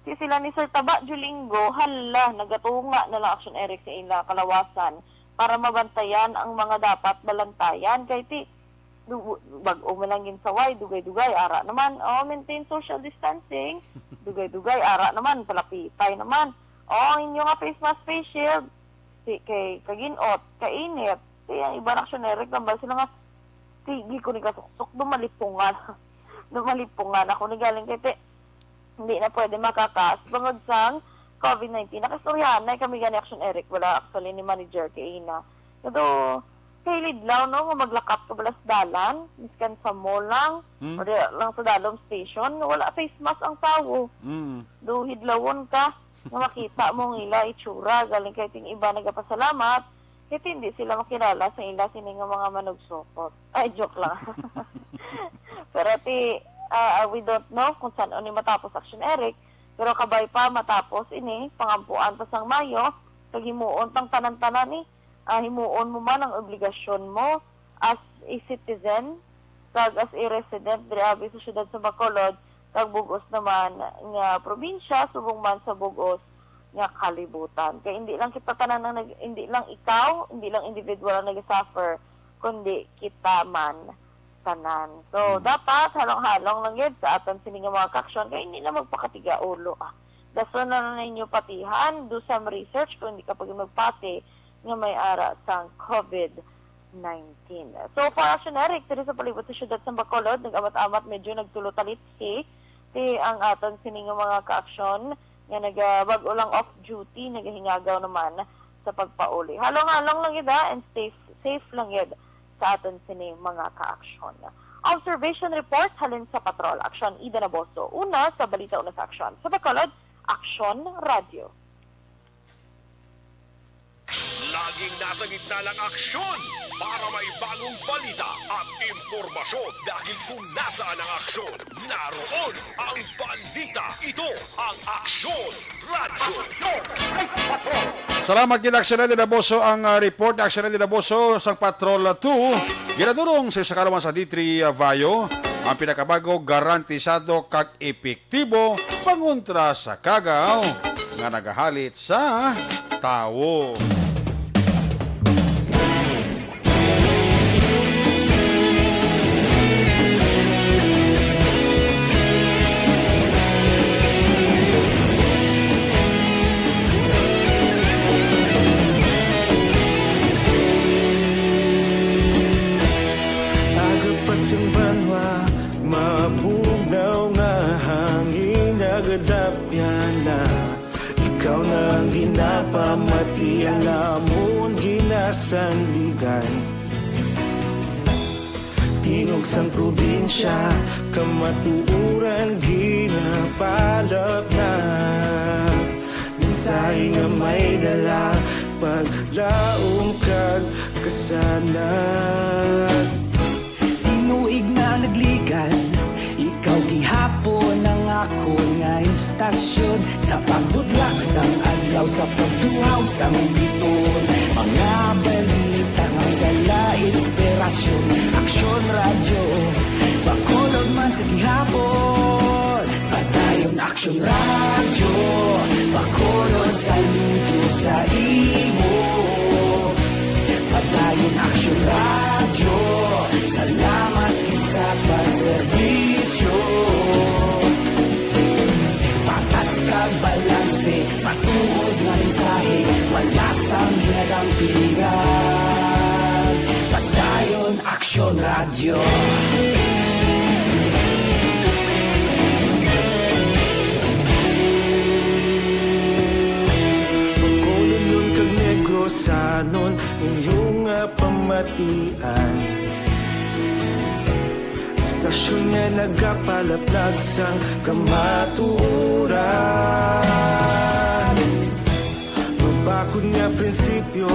Speaker 8: Si sila ni Sir Taba Julingo, hala, nagatunga na lang action, Eric, sa ila kalawasan para mabantayan ang mga dapat balantayan. Kay ti, bag-o malangin saway, dugay-dugay, ara naman, maintain social distancing, dugay-dugay, ara naman, palapitay naman, ang inyo nga face mask, face shield, kay kaginot, kainit, ang iba na action, Eric, gambal sila nga, di ko ni kasuksok, dumalipungan ako, nigaling kay ti, hindi na pwede makakas, bangod sang COVID-19, nakastoryahan kami gani action, Eric, wala actually ni manager kay Ina, pero, kay Lidlaw, no, nga maglakap ka balas dalan, miskan sa mall lang, o di lang sa dalom station, wala face mask ang tao. Do hidlawon ka, nga makita mong ila itsura, galing kay ting iba nagapasalamat, kaya hindi sila makilala sa ila sini nga mga manugsokot. Ay, joke lang. Pero we don't know kung saan ni matapos action, Eric, pero kabay pa matapos ini, pangampuan pa sang Mayo, kagimuon tang tanan-tanan ni, himuon mo man ang obligasyon mo as a citizen, kag as a resident diri sa syudad sa Bacolod, kag bugos naman nga probinsya, subong man sa bugos nga kalibutan. Kaya hindi lang kita tanan hindi lang ikaw, hindi lang individual ang nag-suffer, kundi kita man tanan. So, dapat halong-halong lang yun sa aton sining mga kaksyon, kaya hindi na magpakatiga ulo. Daso na ninyo patihan, do some research kung hindi ka pag magpati nga may ara sang COVID-19. So, para action, Eric, dito sa palibot sa syudad sa Bacolod, nag-amat-amat, medyo nagtulutalit si ang aton sining mga ka-aksyon nga nagabag-o lang off-duty, nagahingagaw naman sa pagpauli. Halong-halong lang yun and safe lang yun sa aton sining mga ka-aksyon. Observation report halin sa Patrol Action, Ida Naboso. Una sa Balita Una sa Aksyon. Sa Bacolod, Action Radio.
Speaker 7: Laging nasa gitna ng aksyon para may bagong balita at impormasyon dahil kung nasaan ang aksyon, naroon ang balita. Ito ang Aksyon Radio.
Speaker 6: Salamat gid Action Radio Daboso ang report ni Action Radio Daboso sang Patrol 2. Ginadurong sa kalawan sa D3 Vayo ang pinakabago garantisado kag epektibo pangontra sa kagaw nga nagahalit sa tawo.
Speaker 9: Mabugnaw nga hangin nagadapyan na ikaw nang ginapamati alamon ginasandigan tingog sang probinsya kamatuuran ginapalap na minsay nga may dala paglaong kag kasanan tinuig na nagligan ikaw gihapon ang ako nga istasyon sa pagbudlak sang adlaw sa pagtuhaw sang biton mga balita nga dala inspirasyon Aksyon Radio Bacolod man sa gihapon padayon Aksyon Radio Bacolod saludo sa imo padayon Aksyon Radio salamat sa pagserbisyo patas kag balanse patuod nga mensahe wala sang ginadang pilihan padayon Aksyon Radio Bacolod nun kag Negros sanon inyong pamatian nagapalaplag sang kamaturan. Mabakod nga prinsipyo,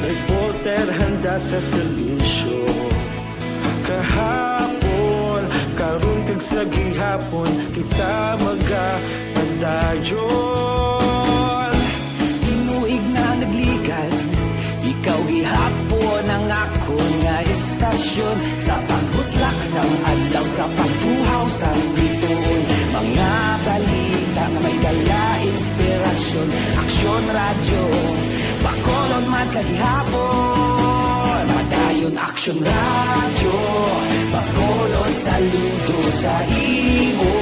Speaker 9: reporter handa sa serbisyo. Kahapon, karun kag sa gihapon, kita magapadayon. Tinuig na naglikan, ikaw gihapon ang ako nga istasyon. Sa pagbutlak sang adlaw, sa pagtuhaw sang bituon, mga balita nga may dala inspirasyon. Aksyon radyo, Bacolod man sa gihapon. Padayon Aksyon radyo, Bacolod saludo sa imo.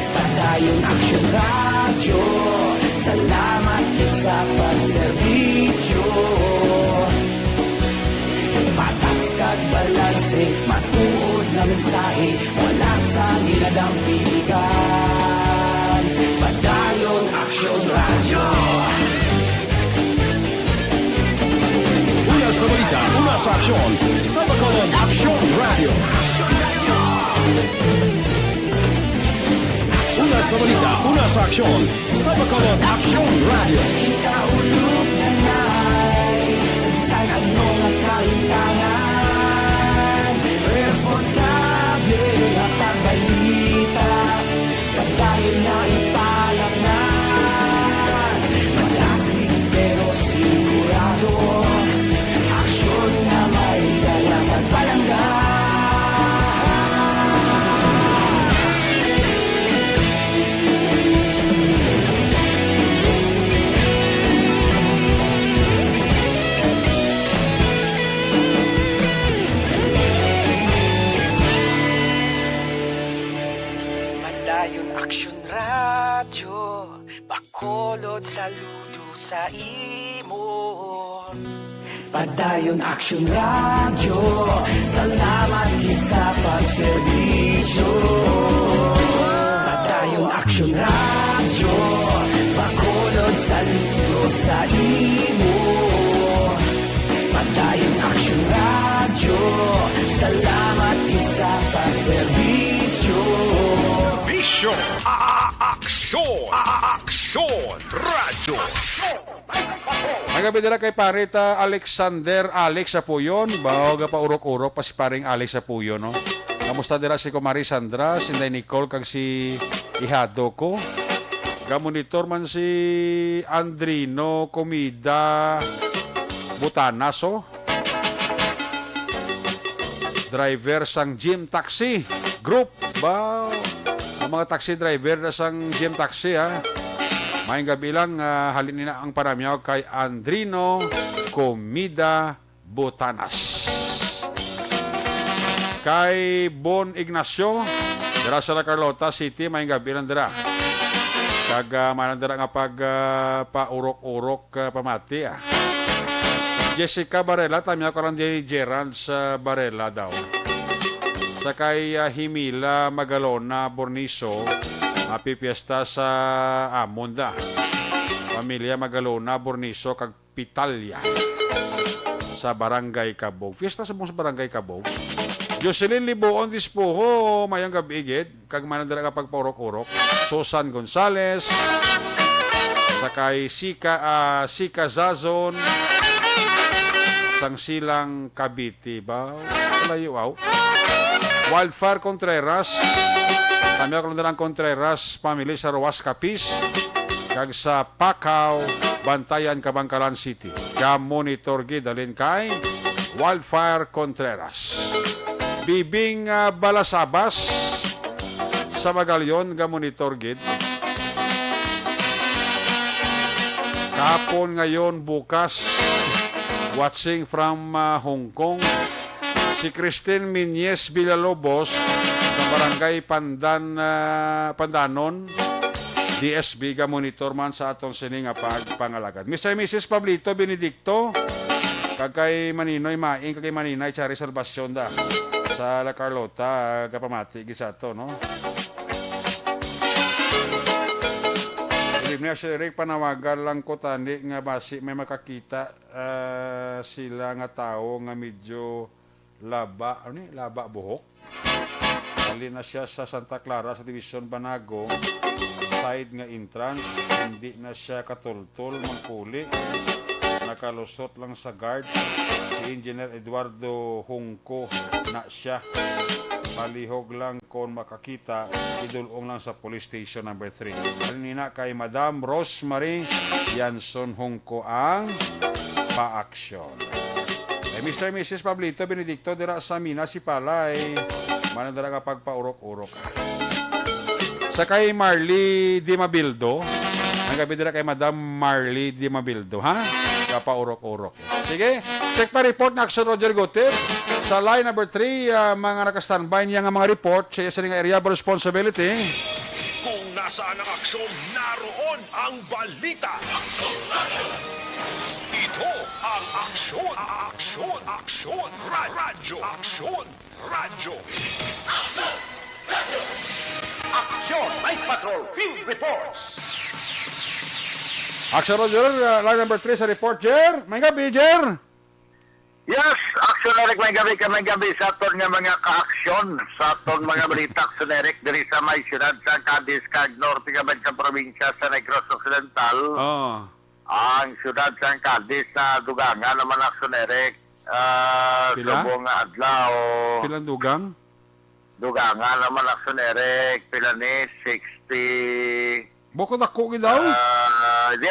Speaker 9: Padayon Aksyon radyo, salamat kit sa pagserbisyo. Patas kag balanse, matuod na mensahe, wala sang ginadampigan. Padayon Aksyon radyo.
Speaker 7: Una sa balita, una sa aksyon, sa Bacolod Aksyon Radio. Una sa balita, una sa aksyon, sa Bacolod Aksyon Radio.
Speaker 9: Ikaulog na na'y sabisan ano nga kahintangan. Responsable nga pagbalita, pagdayon na ipalak na. Malasig pero sigurado, aksyon na may dalang pagpalangga. Padayon Aksyon radyo, Bacolod saludo sa imo. Padayon Aksyon radyo, salamat kit sa pagserbisyo. Padayon Aksyon radyo, Bacolod saludo sa imo. Padayon Aksyon radyo, salamat kit sa pagserbisyo.
Speaker 7: Bisyo, aksyon, aksyon, radyo.
Speaker 6: Magabi nila kay Parita Alexander Alex sa Puyon. Bawa pa urok-urok pa si paring Alex sa Puyon, no? Kamusta nila si Kumari Sandra, si Inday Nicole, kag si Ihado ko. Gamonitor man si Andrino Comida Butanaso. Driver sang Gym Taxi Group. Ba, ang mga taxi driver na sang Gym Taxi, ha? Mayang gabi lang, halin nila ang panamyaw kay Andrino Comida Botanas. Kay Bon Ignacio, dira sa La Carlota City, mayang gabi lang dira. Kag mayang dira nga pag paurok-urok pamati. Jessica Barela, tamyaw ko lang din Gerald sa Barela daw. Sa kay Himila Magalona Borniso, happy fiesta sa Amonda. Pamilya Magalona, Borniso, kag Pitalya sa Barangay Cabog. Fiesta sa mong sa Barangay Cabog. Jocelyn Liboon Dispuho, mayang gabigid, kag manandara ka pagpaurok-urok. Susan Gonzales, sa kay Sika Zazon, sang Silang Cavite ba? Malayo, wow. Wildfire Contreras, kami ako lang Contreras, family sa Ruas Capiz, kag sa Pacau, Bantayan, Kabangkalan City. Ka-monitor gidalin kay Wildfire Contreras. Bibing Balasabas, sa Magalyon, ka-monitor gid. Kapon ngayon, bukas, watching from Hong Kong. Si Christine Minyes Villalobos sa Barangay Pandanon, DSB, ka-monitor man sa atong sining pagpangalagad. Mr. and Mrs. Pablito Benedicto, kagkay Maninoy Maing, kagkay Maninay Chari Salvacion da, sa La Carlota, kapamati, gisato, no? Ilim niya si Eric, panawagan lang ko tani nga basi may makakita sila nga tao nga medyo laba buhok. Dali na siya sa Santa Clara sa Division Banago. Side nga entrance. Hindi na siya katultol, mangkuli. Nakalusot lang sa guard. Si Engineer Eduardo Hungko na siya. Palihog lang kung makakita, idulong lang sa police station number 3. Kanina kay Madam Rosemary Yanson Hungko ang pa-aksyon. Kay Mr. and Mrs. Pablito Benedicto dira sa Minas Sipalay, manadala ka pagpaurok-urok. Sa kay Marley Di Mabildo, ang gabi dira kay Madam Marley Di Mabildo, ha? Kapaurok-urok. Sige, check pa report na Action Roger Gutierrez. Sa line number 3, mga naka-standby niya nga mga report, siya sa area of responsibility.
Speaker 7: Kung nasaan ang aksyon, naroon ang balita. Ito ang aksyon, aksyon, aksyon, radyo, aksyon, radyo.
Speaker 2: Action Night Patrol Field Reports.
Speaker 6: Action Roger, line number 3 sa report, Jer. May gabi, Jer.
Speaker 10: Yes, Action Eric, may gabi sa aton nga mga ka-aksyon, sa aton mga balita, Action Eric, diri sa may siyudad sa Cadiz, kag norte ka sa probinsya sa Negros Occidental.
Speaker 6: Oh.
Speaker 10: Ang siyudad sa Cadiz na dugangan naman, Action Eric,
Speaker 6: Pila?
Speaker 10: subong nga adlaw.
Speaker 6: Pilang dugang?
Speaker 10: Dugangan naman, Action Eric, pila ni 60...
Speaker 6: Bukod ako daw?
Speaker 10: Hindi,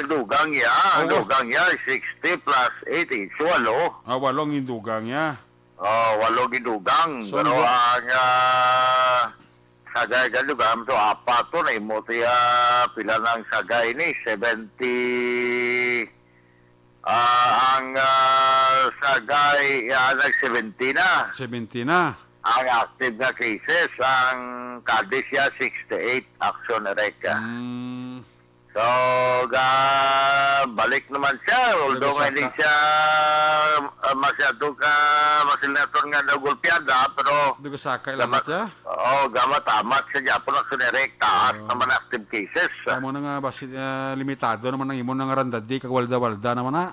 Speaker 10: dugang niya. Dugang niya, 60 plus 80, so 8.
Speaker 6: Walong yung dugang niya.
Speaker 10: Walo gidugang.
Speaker 6: So,
Speaker 10: pero ang sagay ka dugang to, apat to na imuti pila ng sagay ni 70. Ang sagay nag-70 na.
Speaker 6: 70 na.
Speaker 10: Ang active na cases, ang Cadiz siya 68 action reka. So, balik naman siya. Although hindi siya masyado ka masilator nga na gulpiada, pero
Speaker 6: Dugo sakay lang siya.
Speaker 10: gamat-amat siya. Japon ang sunirek, taas naman active cases.
Speaker 6: Amo na nga, basit, limitado naman ang imo ng randadi, kagwalda-walda naman na.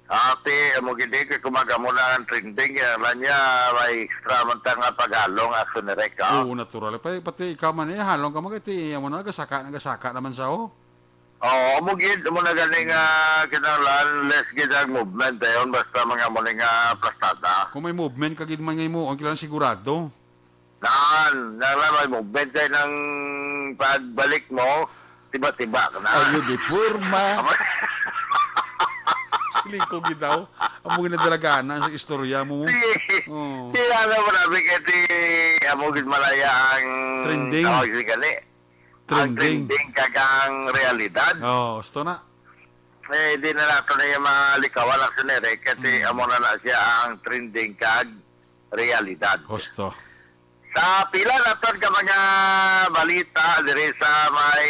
Speaker 10: Ate, mo gindi kay kumagamo na ang trending, yan niya, may extra man ta nga paghalong action ni Reka.
Speaker 6: Oo, natural. Pati ikaw man halong ka magati, amo na, nagasaka naman siya, oh.
Speaker 10: Oo, mo na ganing kinahanglan, less gid ang movement dayon, basta mga mo nga plastada.
Speaker 6: Kung may movement, kagid man ngay mo, ang kailangan sigurado.
Speaker 10: May movement kayo ng pagbalik mo, tiba-tiba ka na.
Speaker 1: Ayo di purma.
Speaker 6: Siling ko daw. Ang mga nadalagana sa istorya mo. Oh.
Speaker 10: Di alam mo namin kasi amugid malaya ang
Speaker 6: Trending.
Speaker 10: tawag si gali. Ang trending kagang realidad.
Speaker 6: Oh, sto na.
Speaker 10: Di na nato na yung malikawan ang sinere kasi amo na siya ang trending kag realidad.
Speaker 6: Hosto.
Speaker 10: Sa pila naton ka mga balita diri sa may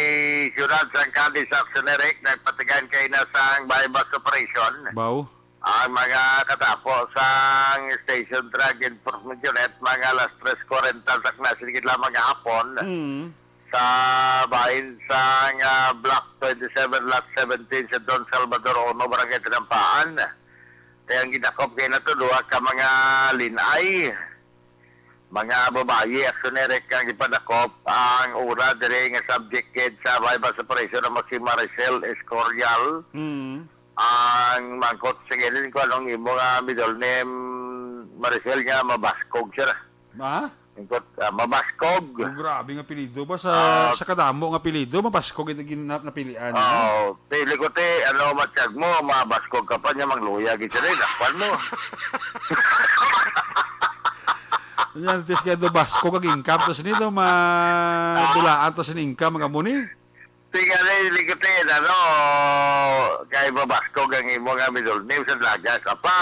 Speaker 10: siyudad sa Cadiz Action Eric, nagpatigan kay na sa bypass operation.
Speaker 6: Baw.
Speaker 10: Ang mga katapos sa Station Drug Enforcement Unit, mga alas 3:40 sa klasigid lamang hapon sa bahin sa Block 27, Lot 17 sa Don Salvador 1, Barangay Tinampaan. Kaya ang ginakop kayo na to, duha ka mga linay. Mga babayi, aksyonerek ang ipadakop ang ura dire nga subjected sa bypass operation na si Maricel Escorial. Ang mangkot sa gilin ko anong imo nga middle name Maricel nga mabaskog siya.
Speaker 6: Ha?
Speaker 10: Mabaskog.
Speaker 6: Oh, grabe nga apelido ba sa kadamo nga apelido, mabaskog ito napilian.
Speaker 10: Pili ko te, matsyag mo, mabaskog ka pa niya mangluya gid siya rin, akpan mo.
Speaker 6: Yan, tis kaya do basko kag income, tas nito madulaan, tas in income, mga muni.
Speaker 10: Tingnan na ilikutin, kay mabaskog ang imo nga middle name sa laga ka pa.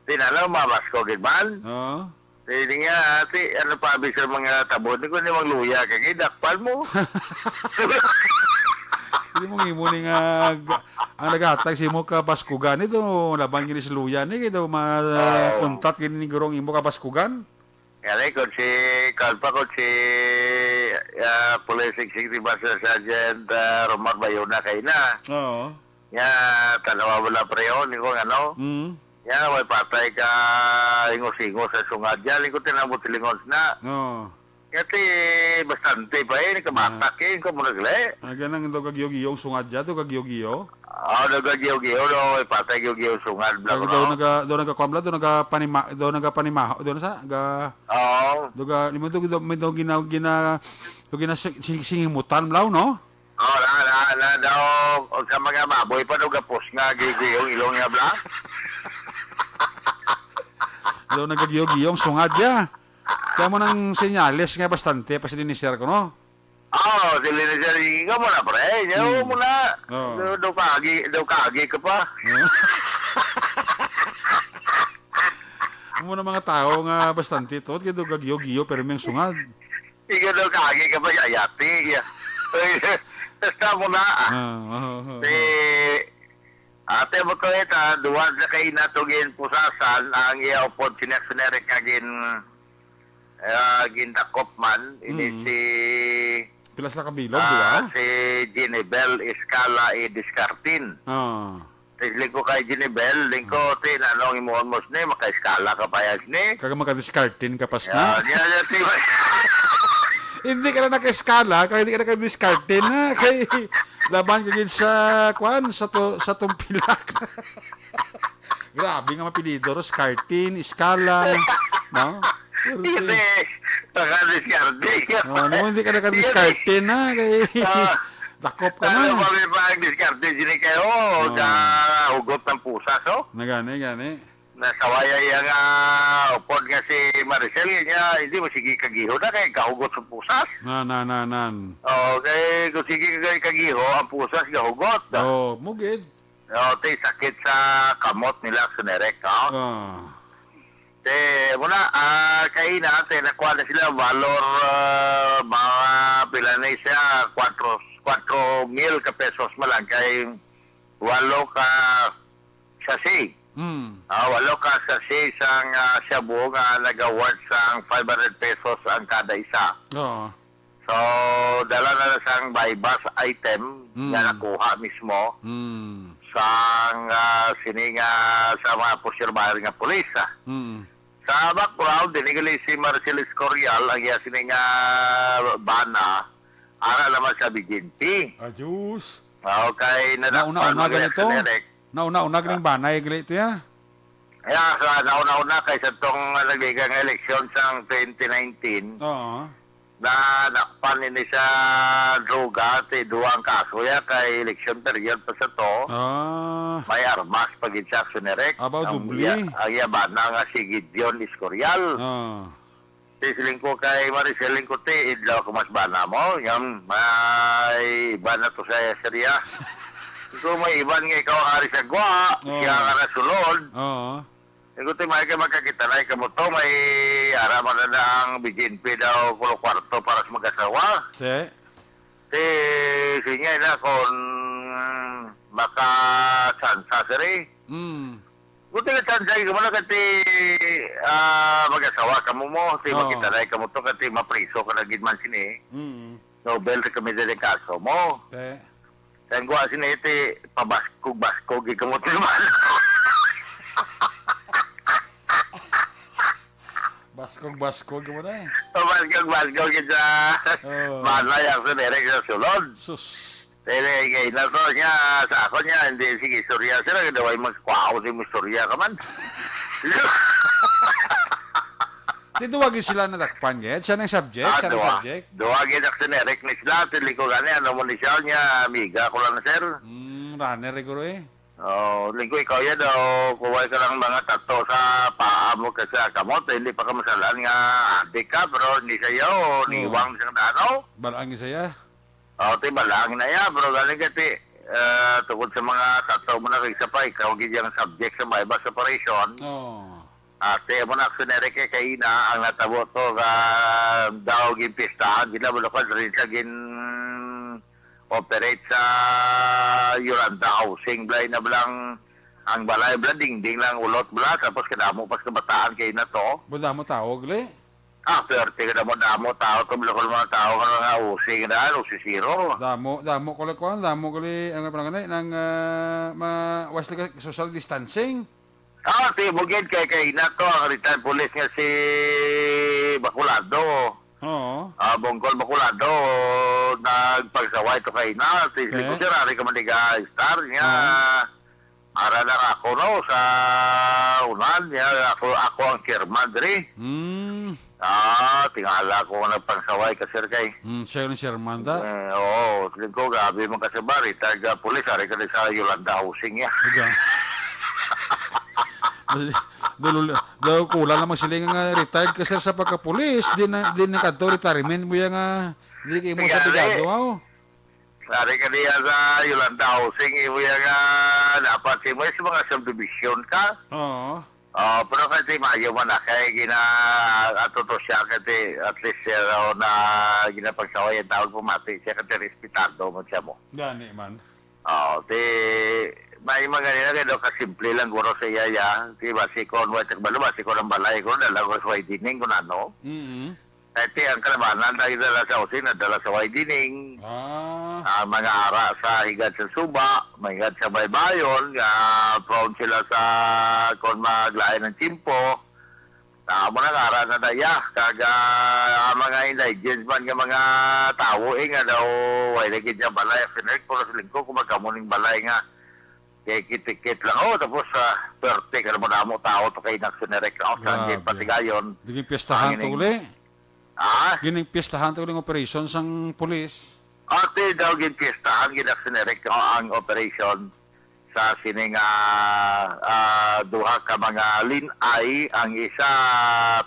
Speaker 10: Tinalaw, mabaskog man. Hindi nga, pa bisa mga tabon, ko ni mangluya, kaya dakpal mo.
Speaker 6: Hindi mo imo ni nga ang nagatag si mo ka baskugan ito, labang gini si luya ni ito mauntat gini ni gurong imo ka baskugan.
Speaker 10: Kaya ko si Kalpa ko si Police Executive Master Sergeant Romar Bayona kay na.
Speaker 6: Oo.
Speaker 10: Ya, tanawa mo na preo ni ko Yan, may patay ka ingos-ingos sa sungad. Yan, lingkod tinabot silingos na.
Speaker 6: No.
Speaker 10: Kasi bastante pa nakabatak ko muna gali.
Speaker 6: Ganang do kagyo-giyo sungad ja, do kagyo-giyo.
Speaker 10: Nagagiyo-giyo, may patay giyo-giyo sungad.
Speaker 6: Kag do nagakwamla, do nagapanima, do na sa ga
Speaker 10: Oo.
Speaker 6: do ga limo do gina singimutan law no?
Speaker 10: Na daw, sa mga baboy pa daw gapos nga gigiyong ilong niya bla.
Speaker 6: Do nagagyo-giyo sungad ja. Kaya mo nang senyales nga bastante pa sininisir ko no?
Speaker 10: Oo, silinisari ka mo na pre. Yaw mo na.
Speaker 6: Oo.
Speaker 10: Daw kagi ka pa.
Speaker 6: Mo na mga tao nga bastante to, kaya do gagyo-giyo pero may sungad.
Speaker 10: Ikaw daw kagi ka pa, ayati. Basta mo na. Ate mo to ita, duwag na kayo natugin pusasan ang iaupod sinerik nga gindakop man. Ini si...
Speaker 6: Pilas na kabilog, di ba?
Speaker 10: Si Ginebel Escala Discartin. Lingko kay Ginebel, lingko tinanong imuhon mo ni, maka-escala ka pa yan ni.
Speaker 6: Kaga maka-discartin ka pas na.
Speaker 10: Yan,
Speaker 6: Hindi ka na naka-escala, kaya hindi ka naka-discartin na. Kay laban ka gid sa kwan, sa tumpilak. Grabe nga mapilido, Scartin, Escala, no?
Speaker 10: Hindi, naka-discarte.
Speaker 6: Hindi ka naka-discartin na, kay dakop ka na.
Speaker 10: Ano kami pa ang-discarte sini kayo, sa hugot ng pusas, oh?
Speaker 6: Gani.
Speaker 10: Nasawaya yung upod nga si Maricel niya, hindi mo sige kagiho na kay kahugot sa pusas.
Speaker 6: Nan.
Speaker 10: Okay, kung sige kagiho, ang pusas gahugot.
Speaker 6: Mugid.
Speaker 10: Tay sakit sa kamot nila sa nerek, muna, kay natin, nakuha na sila, valor, mga pila na siya, 4,000 ka pesos malang, kay 8 ka sasi. Walo ka sa isang shabu nga nag-award sang 500 pesos ang kada isa. So, dala na sang buy-bus item na nakuha mismo sang sininga sa mga pusyerbaher nga pulis. Sa background, dinigali si Marcel Escorial ang sininga bana ara naman sa BGNP.
Speaker 6: Ajus.
Speaker 10: Okay,
Speaker 6: nauna ganito. Nauna galing banay gali ito ya.
Speaker 10: Kaya sa nauna kaysa itong nagligang eleksyon sa 2019, na nakpan ini sa droga, duwang kaso ya kay eleksyon period pa sa to, may armas pagin sa aksionerek.
Speaker 6: Dubli.
Speaker 10: Ang yaban na nga si Gideon Escorial. Siling ko kay Maricel ko idlaw ko mas bana mo, yan, may iba na to sa serya. Kung may iban nga ikaw ang hari sa gwa, siya ka na sulod. Kung may ka magkakita na ikaw mo to, may araman na ang BGNP daw kulo kwarto para sa mag-asawa. Sinya na kung maka-sansa siri. Kung tinga-sansay ka mo na kati mag-asawa ka mo, makita na ikaw mo to kati mapriso ka na gidman sini. Nobel sa kami din kaso mo. Kaya gwa siniti, pabaskog-baskog, ikamot naman.
Speaker 6: Baskog mo na eh.
Speaker 10: Pabaskog-baskog kita. Manay ang sunirek sa sulod. Kaya na to niya, sa ako niya, hindi sige istorya sila, kadaway magkwao si istorya ka man.
Speaker 6: Duwagin sila na dakpan gaya. Siya ng subject?
Speaker 10: Duwagin ang sunirek ni sila, tili ko gani, ano mo ni siya niya, amiga ko lang na sir.
Speaker 6: Runner siguro eh.
Speaker 10: Lingko ikaw yan daw, kuway ka lang mga tato sa paa mo kasi kamot, hindi pa ka masalaan nga adik ka, pero hindi sa'yo, niwang siyang danaw.
Speaker 6: Balang saya?
Speaker 10: Balang na yan, pero galing kati, tungkol sa mga tato mo na isa pa, ikaw gidyang subject sa bypass operation. Ate mo na aksionere kay ina ang natabo to daw gimpistahan ginabulokod rin sa operate sa Yolanda Housing blay na blang ang balay blang dingding lang ulot bla tapos kadamo pas kabataan kay na to.
Speaker 6: Budamo tao gali?
Speaker 10: Perte kadamo tao to bulokod mga tao nga housing na usisiro.
Speaker 6: Damo gali ang pangalan ng wasli social distancing.
Speaker 10: Ti mugid kay na to ang retired police nga si Bacolado.
Speaker 6: Oo.
Speaker 10: Bongkol Bacolado nagpagsaway to kay na si
Speaker 6: Okay.
Speaker 10: Kuserari ka maniga star niya. Ara lang ako no sa unan niya ako ang chairman diri. Tingala ko nagpagsaway ka sir kay.
Speaker 6: Siya yung Sherman da.
Speaker 10: Oo, ko gabi man kasi bari taga pulis ari ka sa Yolanda Housing ya.
Speaker 6: Daw kulang lamang sila nga retired ka sir sa pagkapulis. Di na kadto retirement mo yung di kayo mo sa tigado. Wow.
Speaker 10: Ari ka diya sa Yolanda Housing, iwo yung dapat si mo sa mga subdivision ka.
Speaker 6: Oo.
Speaker 10: Pero kasi mayo man na kaya ato to siya kasi at least na ginapagsaway ang tawag pumati siya kasi respetado mo siya mo.
Speaker 6: Gani man.
Speaker 10: May mga ganyan na daw kasimple lang guro sa iya. Di ba si Con, basi ko ng balay ko, dala ko sa widening kung ano. Kasi ang kalabanan dahil dala sa usin, dala sa widening. Mga ara sa higad sa suba, higad sa baybayon, prone sila sa kung maglain ng timpo. Mo nang ara na daya, kaga mga indigents man nga mga tao, nga daw, way nagid niya balay, pinag ko sa lingko, kung magkamuning balay nga, kaya kitikit lang, tapos perte ka naman mo tao to kay naksunerek na sa din patigayon.
Speaker 6: Diging piyestahan to uli. Gining piyestahan to uling operation sang pulis.
Speaker 10: Ate daw ginpiestahan, ginaksunerek ang operation sa sining duha ka mga linay, ang isa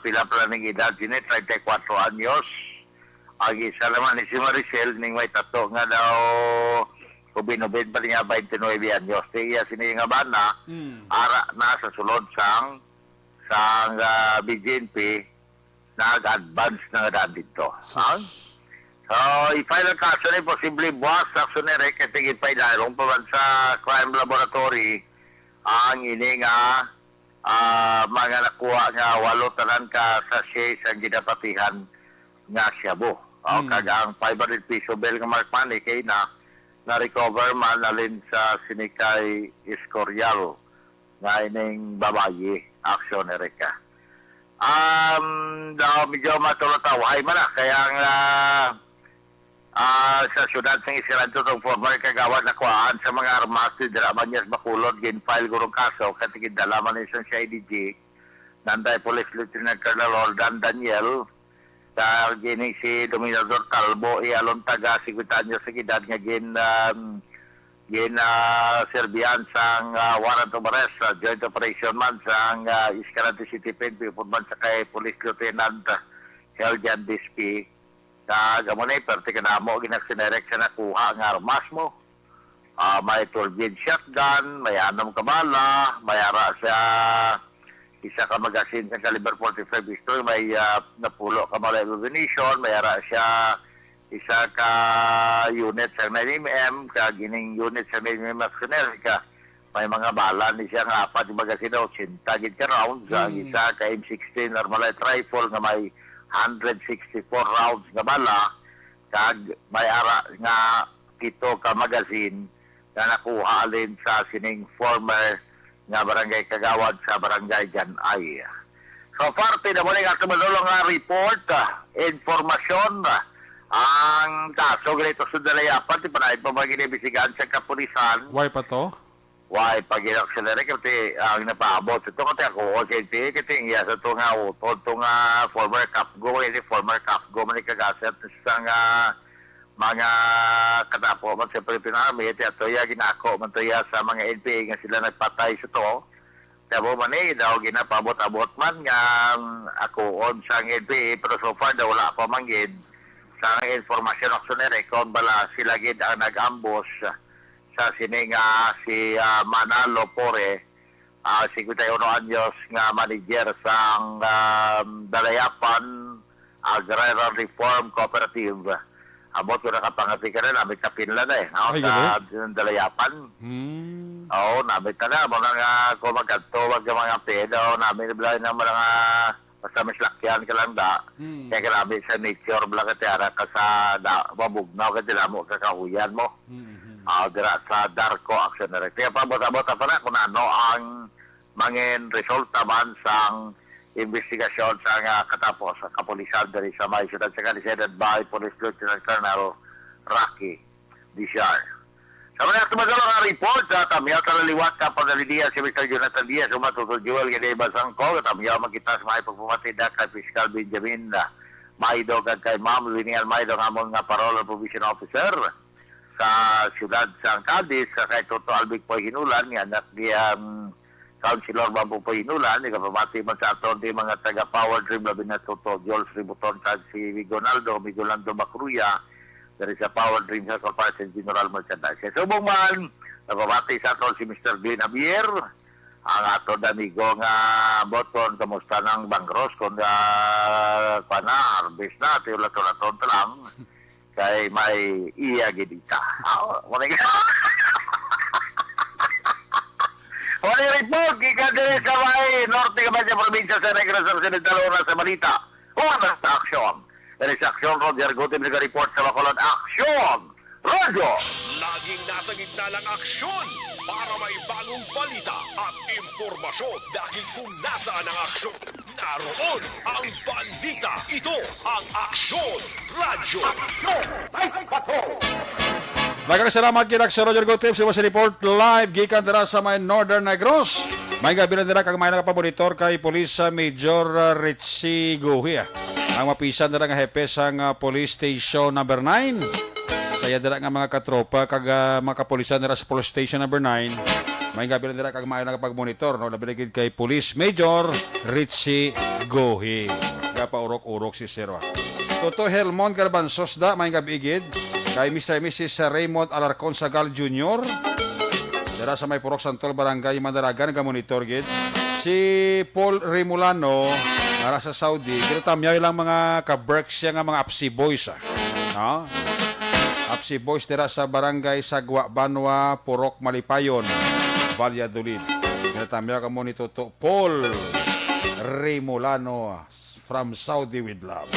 Speaker 10: pila-pila ng edad, sini 34 anyos. Ang isa naman ni si Maricel, ning may tato nga daw, kubinubid pa niya 29 anyos. Tiya sini nga bana, ara na sa sulod sang BJNP, nag-advance na nga daan dito. So, i-file ang kaso na posible buwas sa aksyonere kasi tigit pa ilalong pa man sa crime laboratory ang ini nga mga nakuha nga 8 tanan ka sa shares ang ginapatihan nga shabu. Kagang 500 piso bel nga mark money kay na-recover man alin sa Sinikay Escorial nga ining babayi aksyonere ka. Daw medyo matulotaway man na kaya nga sa syudad sang Isiranto itong former kagawad na kuhaan sa mga armas ni Dramanyas Bacolod gin-file gurong kaso katigid dalaman ni isang CIDG nanday Police Lieutenant Colonel Roldan Daniel sa gining si Dominador Calvo alon taga 50 anyos sa edad nga serbihan sang warrant of arrest sa joint operation man sang Escalante City PNP man sa kay Police Lieutenant Heljan Dispi gamonay perti ka na mo ginagsinerek sa nakuha ang armas mo. May 12-gauge shotgun, may 6 kabala, may ara sa isa ka magasin sa caliber 45 pistol, may napulo ka malay ammunition, may ara siya isa ka unit sa 9mm, ka gining unit sa 9mm ka may mga bala ni siya nga 4 magasin daw, 80 gid ka rounds, isa ka M16 Armalite rifle nga may 164 rounds nga bala kag may ara nga 7 ka magazine na nakuha alin sa sining former nga barangay kagawad sa barangay Janay. So far tinamuli nga tumalong nga report informasyon ang kaso ganito sa Dalayapan ti panay pa maginibisigan sa kapulisan.
Speaker 6: Why pa to?
Speaker 10: Why pag inakselere kasi ang napaabot ito kasi ako kasi iya sa ito nga utod ito nga former Capgo man ikagasat sa nga mga katapo man sa Pilipinami ito iya ginako man ito iya sa mga NPA nga sila nagpatay sa ito kaya man daw ginapabot-abot man nga ako on sa NPA pero so far daw wala pa manggid sa informasyon aksonere kung bala sila gid ang nag-ambush sa sininga si Manalo Pore, 51 anyos nga manager sa Dalayapan Agrarian Reform Cooperative. Abot ko nakapangati ka na, namit kapinla na sa Dalayapan. Oo, namit ka na. Mga kumagkatawag ng mga pedo, namit na ng mga basta mislakyan ka lang da. Kaya kami sa nature, blang katiara ka sa mabugnaw, katila mo kakahuyan mo. Dira sa Darko Actionary. Kaya pabot-abot pa na kung ano ang mangin resulta man sang investigasyon sa nga katapos sa kapulisan dari sa may siyudad sa kanisedad by Police Lieutenant Colonel Rocky Dishar. Sa mga tumadalo nga report, tamyaw talaliwat ka pagdalidiya si Mr. Jonathan Diaz, umatutol Joel Gede Basangko, tamyaw magkita sa mga pagpumatid kay Fiscal Benjamin Maido kag kay Ma'am Linial Maido nga amon nga parole provision officer sa siyudad sa Cadiz, sa kay Toto Albic Poy Hinulan, nga anak niyang Councilor Bambu Poy Hinulan, ikapamati man sa aton di mga taga Power Dream labi na Toto Jules Ributon kag si Migolando Macruya, dari sa Power Dream sa Corporation General Merchandise. Subong man, nababati sa aton si Mr. Glenn Abier, ang ato amigo nga boton, kamusta ng Bangros, kung harvest na, tiyo-lato-laton lang, kay may iya gidita. Wala report, kikadiri sa may norte ka ba sa probinsya sa Negros Occidental oras sa Balita. Una sa aksyon. Dari sa aksyon, Roger Gutim nag-report sa Bacolod. Aksyon! Radyo!
Speaker 7: Laging nasa gitna ng aksyon para may bagong balita at impormasyon dahil kung nasaan ang aksyon, naroon ang balita. Ito ang Aksyon Radyo.
Speaker 6: Daghang salamat kay Dr. Roger Gutip sa report live gikan dira sa may Northern Negros. May gabi na dira kag may nakapamonitor kay Police Major Richie Guhia. Ang mapisan dira nga hepe sang Police Station number 9. Kaya dira nga mga katropa kag mga kapulisan dira sa Police Station number 9. May gabi na dira kag may nakapagmonitor no labi gid kay Police Major Richie Guhi. Gapaurok-urok si Sir. Toto Helmon Garbanzos da may gabi gid kay Mr. and Mrs. Raymond Alarcon Sagal Jr. Dara sa may Purok Santol Barangay Mandaragan ga-monitor gid. Si Paul Remulano para sa Saudi, kinatamyaw lang mga ka-berks siya nga mga Apsi Boys. No? Apsi Boys dira sa Barangay Sagwa Banwa, Purok Malipayon, Valladolid. Kinatamyaw ka mo ni Toto Paul Remulano from Saudi with love.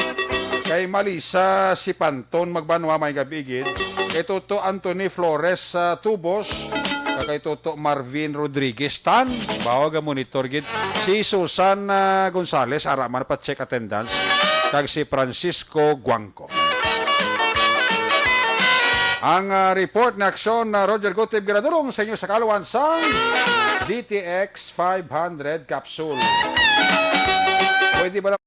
Speaker 6: Kay Malisa si Panton Magbanwa may gabigid. Kay Toto Anthony Flores sa Tubos. Kay Toto Marvin Rodriguez Tan. Bawag ang monitor gid. Si Susan Gonzales araman pa check attendance. Kag si Francisco Guangco. Ang report na aksyon na Roger Gutib Giradurong sa inyo sa kaluan sa DTX 500 capsule. Pwede ba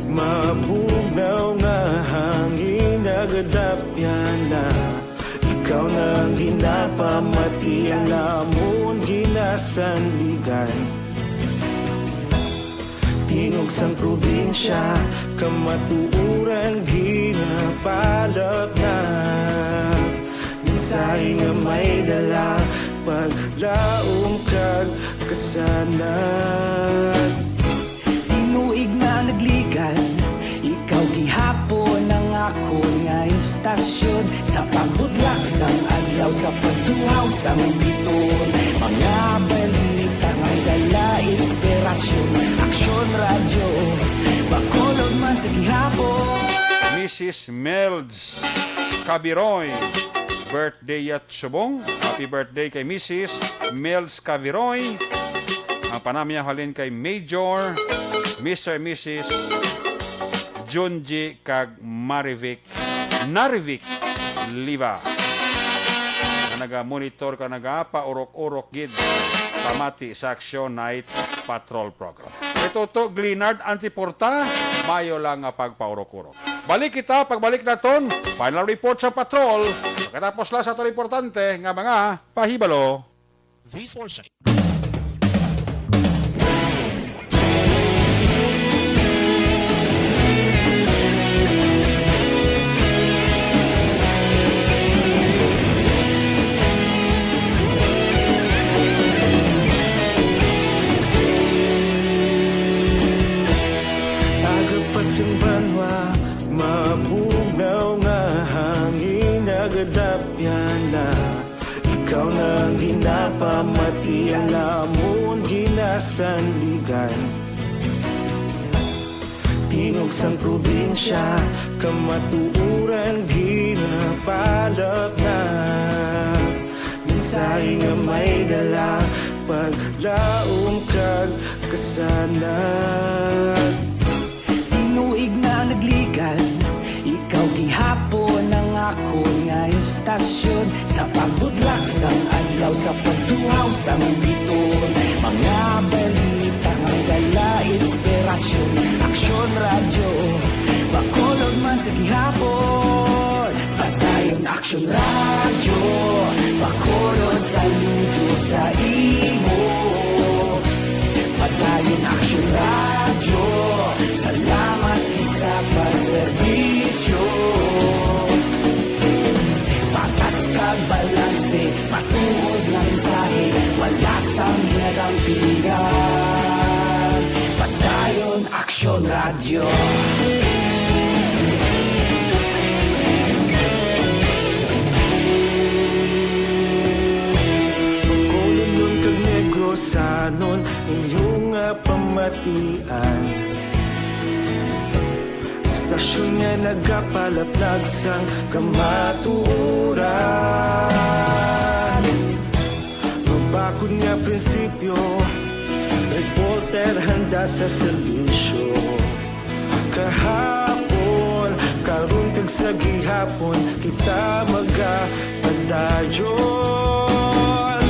Speaker 9: mabugnaw nga hangin nagadapyan na ikaw nang ginapamati ang namon ginasandigan tingog sang probinsya kamatuuran ginapalag na mensahe nga may dala paglaom kag kasanan inuig na nagligan ikaw gihapon ang ako nga istasyon sa pagbudlak sang adlaw sa pagduhaw sang biton mga balita dala inspirasyon, aksyon radyo, Bacolod man sa gihapon.
Speaker 6: Mrs. Melds Cabiroy, birthday at subong. Happy birthday kay Mrs. Melds Cabiroy. Ang panamya halin kay Major, Mr. and Mrs. Junji kag Narivik Liva. Na naga-monitor ka nagapa urok-urok gid pamati sa Action Night Patrol Program. Ito to Glenard Antiporta, mayo lang nga pagpaurok-urok. Balik kita, pagbalik naton, final report sa patrol. Pagkatapos lang sa ito importante nga mga pahibalo.
Speaker 4: This foresight.
Speaker 9: Pagpasumbanwa, mabugaw nga hangin nagadapyan na. Ikaw na ginapamati, alamon ginasandigan. Tingog sang probinsya, kamatuuran ginapalap na. Minsay nga may dala, paglaom kag kasanag. Tinuig na nagligan, ikaw gihapon ang ako nga istasyon. Sa pagbudlak sang adlaw, sa pagtuhaw sang biton. Mga balita nga dala inspirasyon, aksyon radyo, Bacolod man sa gihapon. Padayon aksyon radyo, Bacolod saludo sa imo. Padayon aksyon radyo, salamat isa pagserbisyo. Patas kag balanse, matuod na mensahe, wala sang ginagampingan. Padayon aksyon radyo. Bacolod nun kag Negrosanon, inyong pamatian. Stasyon nga nagapalaplag sang kamaturan. Mabakod nga prinsipyo, reporter handa sa serbisyo. Kahapon, karun kag sa gihapon, kita magapadayon.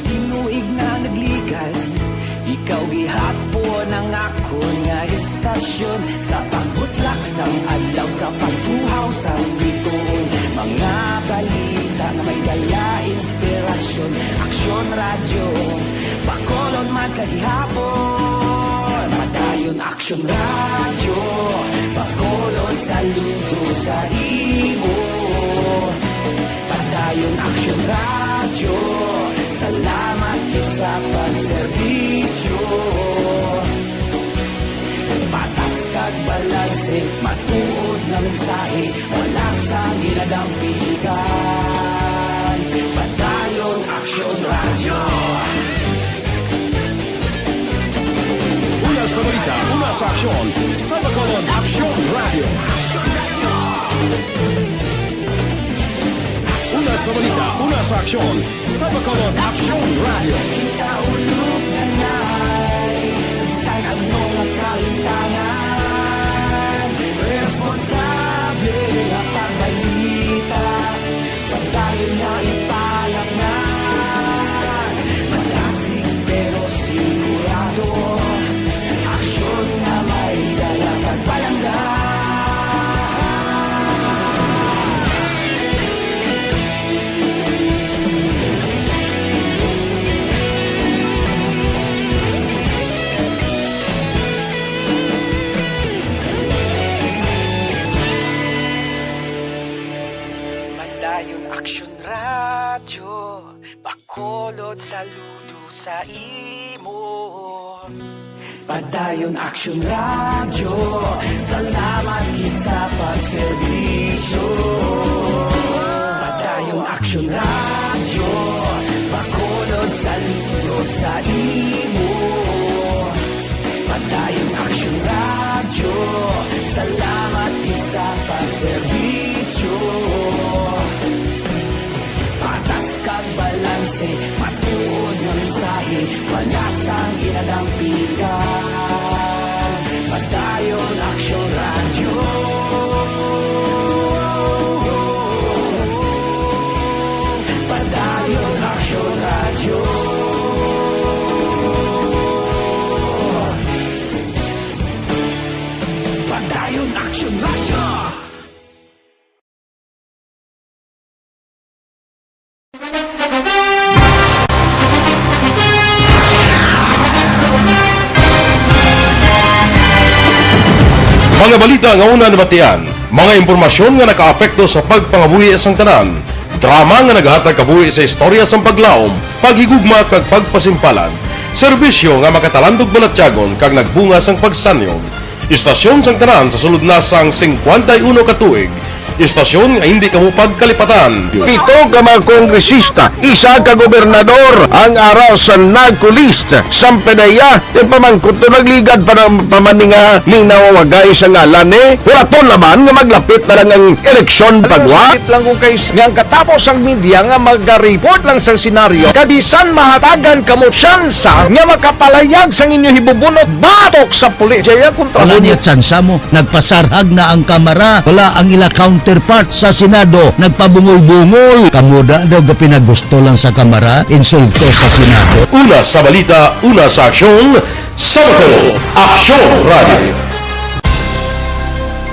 Speaker 9: Tinuig na nagligan, ikaw gihapon ang ako nga istasyon. Sa pagbutlak sang adlaw, sa pagtuhaw sang biton. Mga balita na may dala inspirasyon, aksyon radyo, Bacolod man sa gihapon. Padayon aksyon radyo, Bacolod saludo sa imo. Padayon aksyon radyo, salamat kit sa pagserbisyo. Patas kag balanse, matuod na mensahe, wala sang ginadampigan. Padayon aksyon radyo.
Speaker 7: Una sa balita, una sa aksyon, sa Bacolod Action Radio. Una sa balita, una sa aksyon, sa Bacolod Action Radio.
Speaker 9: Kita ulog na na'y sagsay ang mga kahintangan. Responsable ang pagbalita, pagdayo na ipalak na. Malasig pero sigurado, aksyon na may dalang pagpalanggan. Padayon aksyon radyo, Bacolod saludo sa imo. Padayon aksyon radyo, salamat kit sa pagserbisyo. Padayon aksyon radyo, Bacolod saludo sa imo. Padayon Action Radio.
Speaker 11: Mga balita nga una nabatian, mga impormasyon nga nakaapekto sa pagpangabuhi sang tanan, drama nga naghatag kabuhi sa istorya sang paglaom, paghigugma kag pagpasimpalan, serbisyo nga makatalandog balatyagon kag nagbunga sang pagsanyon, istasyon sang tanan sa sulod na sang 51 katuig, istasyon nga hindi kamupag kalipatan.
Speaker 12: Pito ka mga kongresista, isa ka gobernador, ang araw sa nagkulist, sampenaya, yung pamangkot to nagligad para pamaninga linawagay sa ngalan wala to naman nga maglapit na lang ang eleksyon pagwa.
Speaker 13: Sakit lang kung kayo nga katapos ang media nga mag-report lang sa senaryo, kabisan mahatagan kamo tsansa nga makapalayag sa inyo hibubunot batok sa pulis. Jaya kontra
Speaker 14: Wala niya tsansa mo, nagpasarhag na ang kamara, wala ang ila counterpart sa Senado, nagpabungol-bungol. Kamuda daw ga pinagusto lang sa kamara, insulto sa Senado.
Speaker 11: Una sa balita, una sa aksyon, Sabado, Aksyon Radio.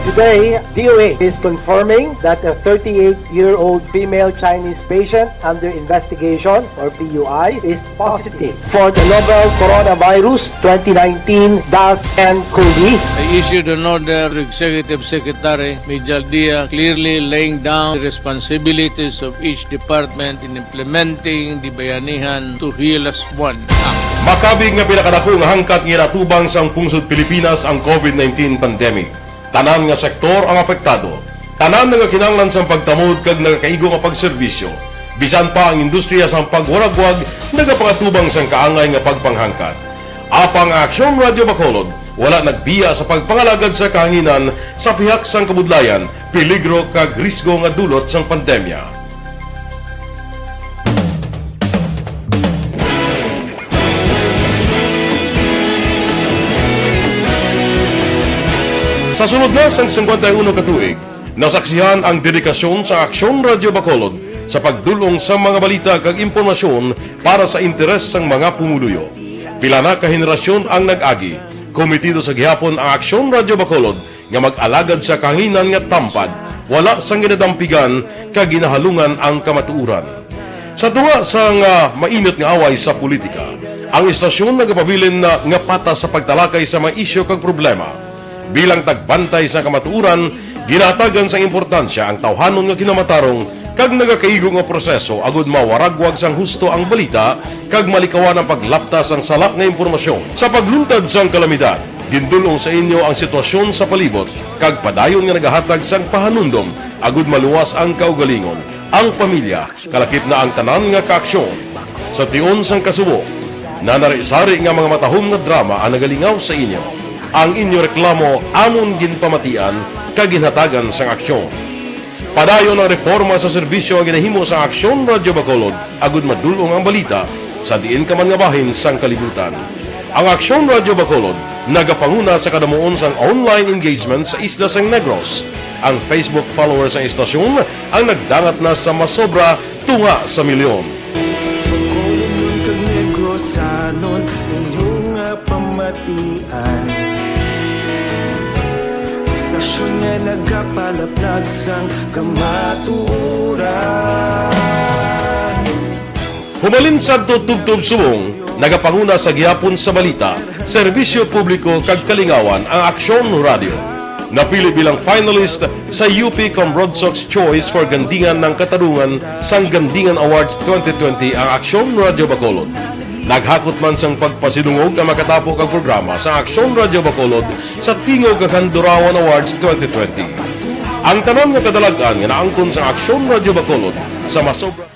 Speaker 15: Today, DOA is confirming that a 38-year-old female Chinese patient under investigation, or PUI, is positive for the novel coronavirus 2019 DAS-CoV.
Speaker 16: I issued an order to Executive Secretary Mijal Dia clearly laying down the responsibilities of each department in implementing the Bayanihan to Heal as One Act.
Speaker 11: Makabig nga pinakadako nga hangkat nga natubang sang pungsod Pilipinas ang COVID-19 pandemic. Tanan nga sektor ang apektado. Tanan nga kinahanglan sang pagtamod kag nagakaigo nga pagserbisyo. Bisan pa ang industriya sang pagwaragwag nagapangatubang sang kaangay nga pagpanghangkat. Apang Aksyon Radio Bacolod wala nagbiya sa pagpangalagad sa kahanginan sa pihak sang kabudlayan, peligro kag risgo nga dulot sang pandemya. Sa sunod na sang 51 katuig, nasaksihan ang dedikasyon sa Aksyon Radio Bacolod sa pagdulong sa mga balita kag impormasyon para sa interes sang mga pumuluyo. Pila na ka henerasyon ang nag-agi, komitido sa gihapon ang Aksyon Radio Bacolod nga mag-alagad sa kahanginan nga tampad, wala sang ginadampigan kag ginahalungan ang kamatuuran. Sa tunga sang mainit nga away sa politika, ang istasyon nagapabilin na nga patas sa pagtalakay sa mga isyu kag problema. Bilang tagbantay sa kamatuuran, ginatagan sa importansya ang tawhanon nga kinamatarong kag nagakaigo nga proseso agud mawaragwag sang husto ang balita kag malikawan ang paglaptas ang salak nga impormasyon. Sa pagluntad sang kalamidad, gindulong sa inyo ang sitwasyon sa palibot kag padayon nga nagahatag sang pahanundom agud maluwas ang kaugalingon, ang pamilya, kalakip na ang tanan nga kaaksyon. Sa tion sang kasubo, nanari-sari nga mga matahom nga drama ang nagalingaw sa inyo. Ang inyo reklamo amon ginpamatian kag ginhatagan sang aksyon. Padayon ang reforma sa serbisyo ang ginahimo sa Aksyon Radio Bacolod agud madulong ang balita sa diin ka man nga bahin sang kalibutan. Ang Aksyon Radio Bacolod nagapanguna sa kadamuon sang online engagement sa isla sang Negros. Ang Facebook followers sa istasyon ang nagdangat na sa masobra tunga sa milyon.
Speaker 9: Bacolod kag Negros anon inyong pamatian. Stasyon nga nagapalaplag sang kamaturan.
Speaker 11: Humalin sa tubtub subong, nagapanguna sa gihapon sa balita, serbisyo publiko kag kalingawan ang Aksyon Radio. Napili bilang finalist sa UP Comrodsox Choice for Gandingan ng Katarungan sang Gandingan Awards 2020 ang Aksyon Radio Bacolod. Naghakot man sang pagpasinungog ang makatapo kang programa sa Aksyon Radio Bacolod sa Tingog kag Handurawan Awards 2020. Ang tanon nga kadalagan nga naangkon sa Aksyon Radio Bacolod sa masobra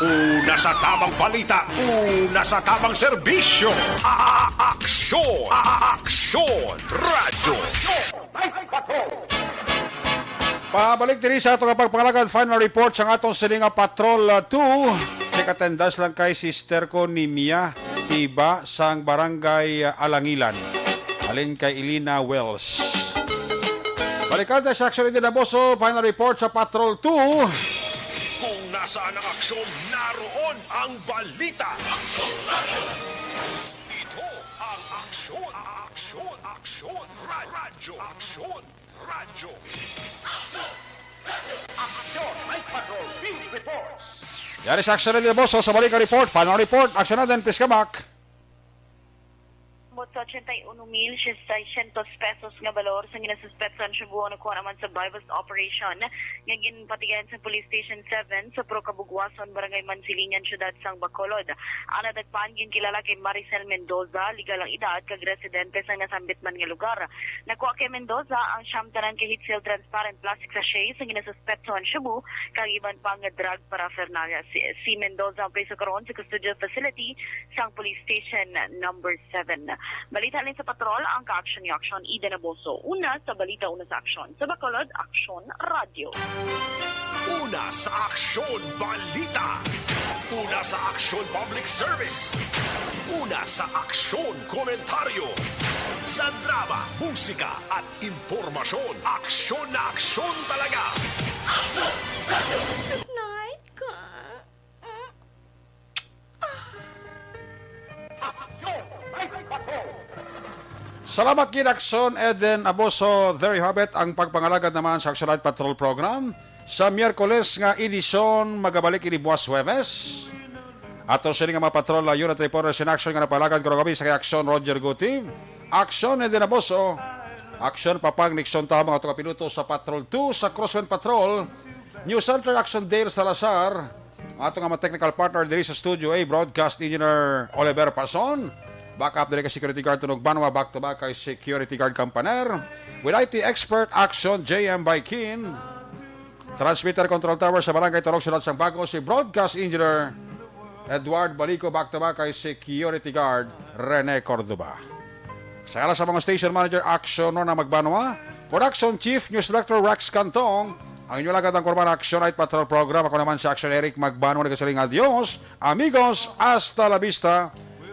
Speaker 7: Una sa tamang balita, una sa tamang serbisyo. Aksyon! Aksyon! Radyo!
Speaker 6: Pabalik diri sa atong pagpangalagad final report sa atong silinga Patrol 2. Check attendance lang kay sister ko ni Mia Tiba sang Barangay Alangilan. Alin kay Elina Wells. Balikan tayo sa Aksyon din na boso. Final report sa Patrol 2.
Speaker 7: Kung nasaan ang aksyon, naroon ang balita. Ito ang aksyon, radyo.
Speaker 6: Yan is Action Radio Boso sa Balika Report. Final report. Action na din, please come back.
Speaker 8: 81,600 pesos nga balor sa ginasuspetsan siya buwan nakuha naman sa bypass operation nga ginpatigan sa Police Station 7 sa Pro Kabugwason, Barangay Mansilingan, Syudad sang Bacolod. Ang natagpan ginkilala kay Maricel Mendoza, legal ang edad kag residente sa nasambit man nga lugar. Nakuha kay Mendoza ang siyamtanan kay heat seal transparent plastic sachet sa ginasuspetsan siya bu kag iban pa nga drug paraphernalia. Si Mendoza ang preso karon sa custodial facility sang Police Station number 7. Balita rin sa patrol ang ka-action ni Action Ida Naboso. Una sa balita, una sa aksyon. Sa Bacolod, Action Radio.
Speaker 7: Una sa aksyon balita. Una sa aksyon public service. Una sa aksyon komentaryo. Sa drama, musika at impormasyon. Aksyon na aksyon talaga.
Speaker 5: Good night, ka.
Speaker 6: Salamat kid Action Eden Aboso. There you have it ang pagpangalagad naman sa Action Light Patrol Program. Sa Miyerkules nga edisyon, magabalik ini buwas Huwebes. Ato sila nga mga patrol la unit reporters in action nga napalagad ko gabi sa kay Action Roger Guti. Action Eden Aboso. Action Papang Nixon ta mga 2 pinuto sa Patrol 2 sa Crosswind Patrol. New Center Action Dale Salazar. Ato nga mga technical partner diri sa Studio A, Broadcast Engineer Oliver Pason. Backup diri kay security guard tunog Banwa, back to back kay security guard Campaner. With IT expert Action JM Baikin. Transmitter control tower sa Barangay Tarok, Syudad sang Bago, si broadcast engineer Edward Balico, back to back kay security guard Rene Cordoba. Sa ala sa mga station manager Action na Magbanwa, production chief news director Rex Cantong, ang inyo lagad ang Korban Action Night Patrol Program. Ako naman si Action Eric Magbanwa, nagkasaling adios, amigos, hasta la vista.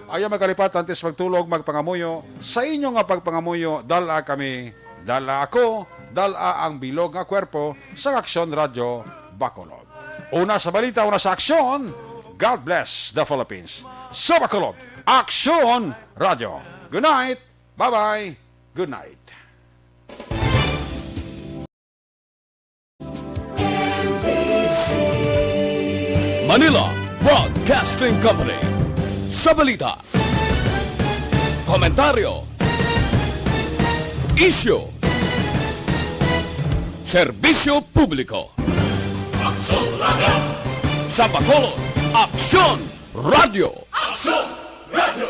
Speaker 6: Ayaw magkalipat antes magtulog, magpangamuyo. Sa inyo nga pagpangamuyo, dala kami, dala ako, dala ang bilog nga kwerpo sa Action Radio Bacolod. Una sa balita, una sa aksyon, God bless the Philippines. Sa Bacolod, Action Radio. Good night, bye-bye, good night.
Speaker 1: Manila Broadcasting Company. Sa balita, komentaryo, isyu, serbisyo publiko. Aksyon Radio. Sa Bacolod, Aksyon Radio. Aksyon Radio.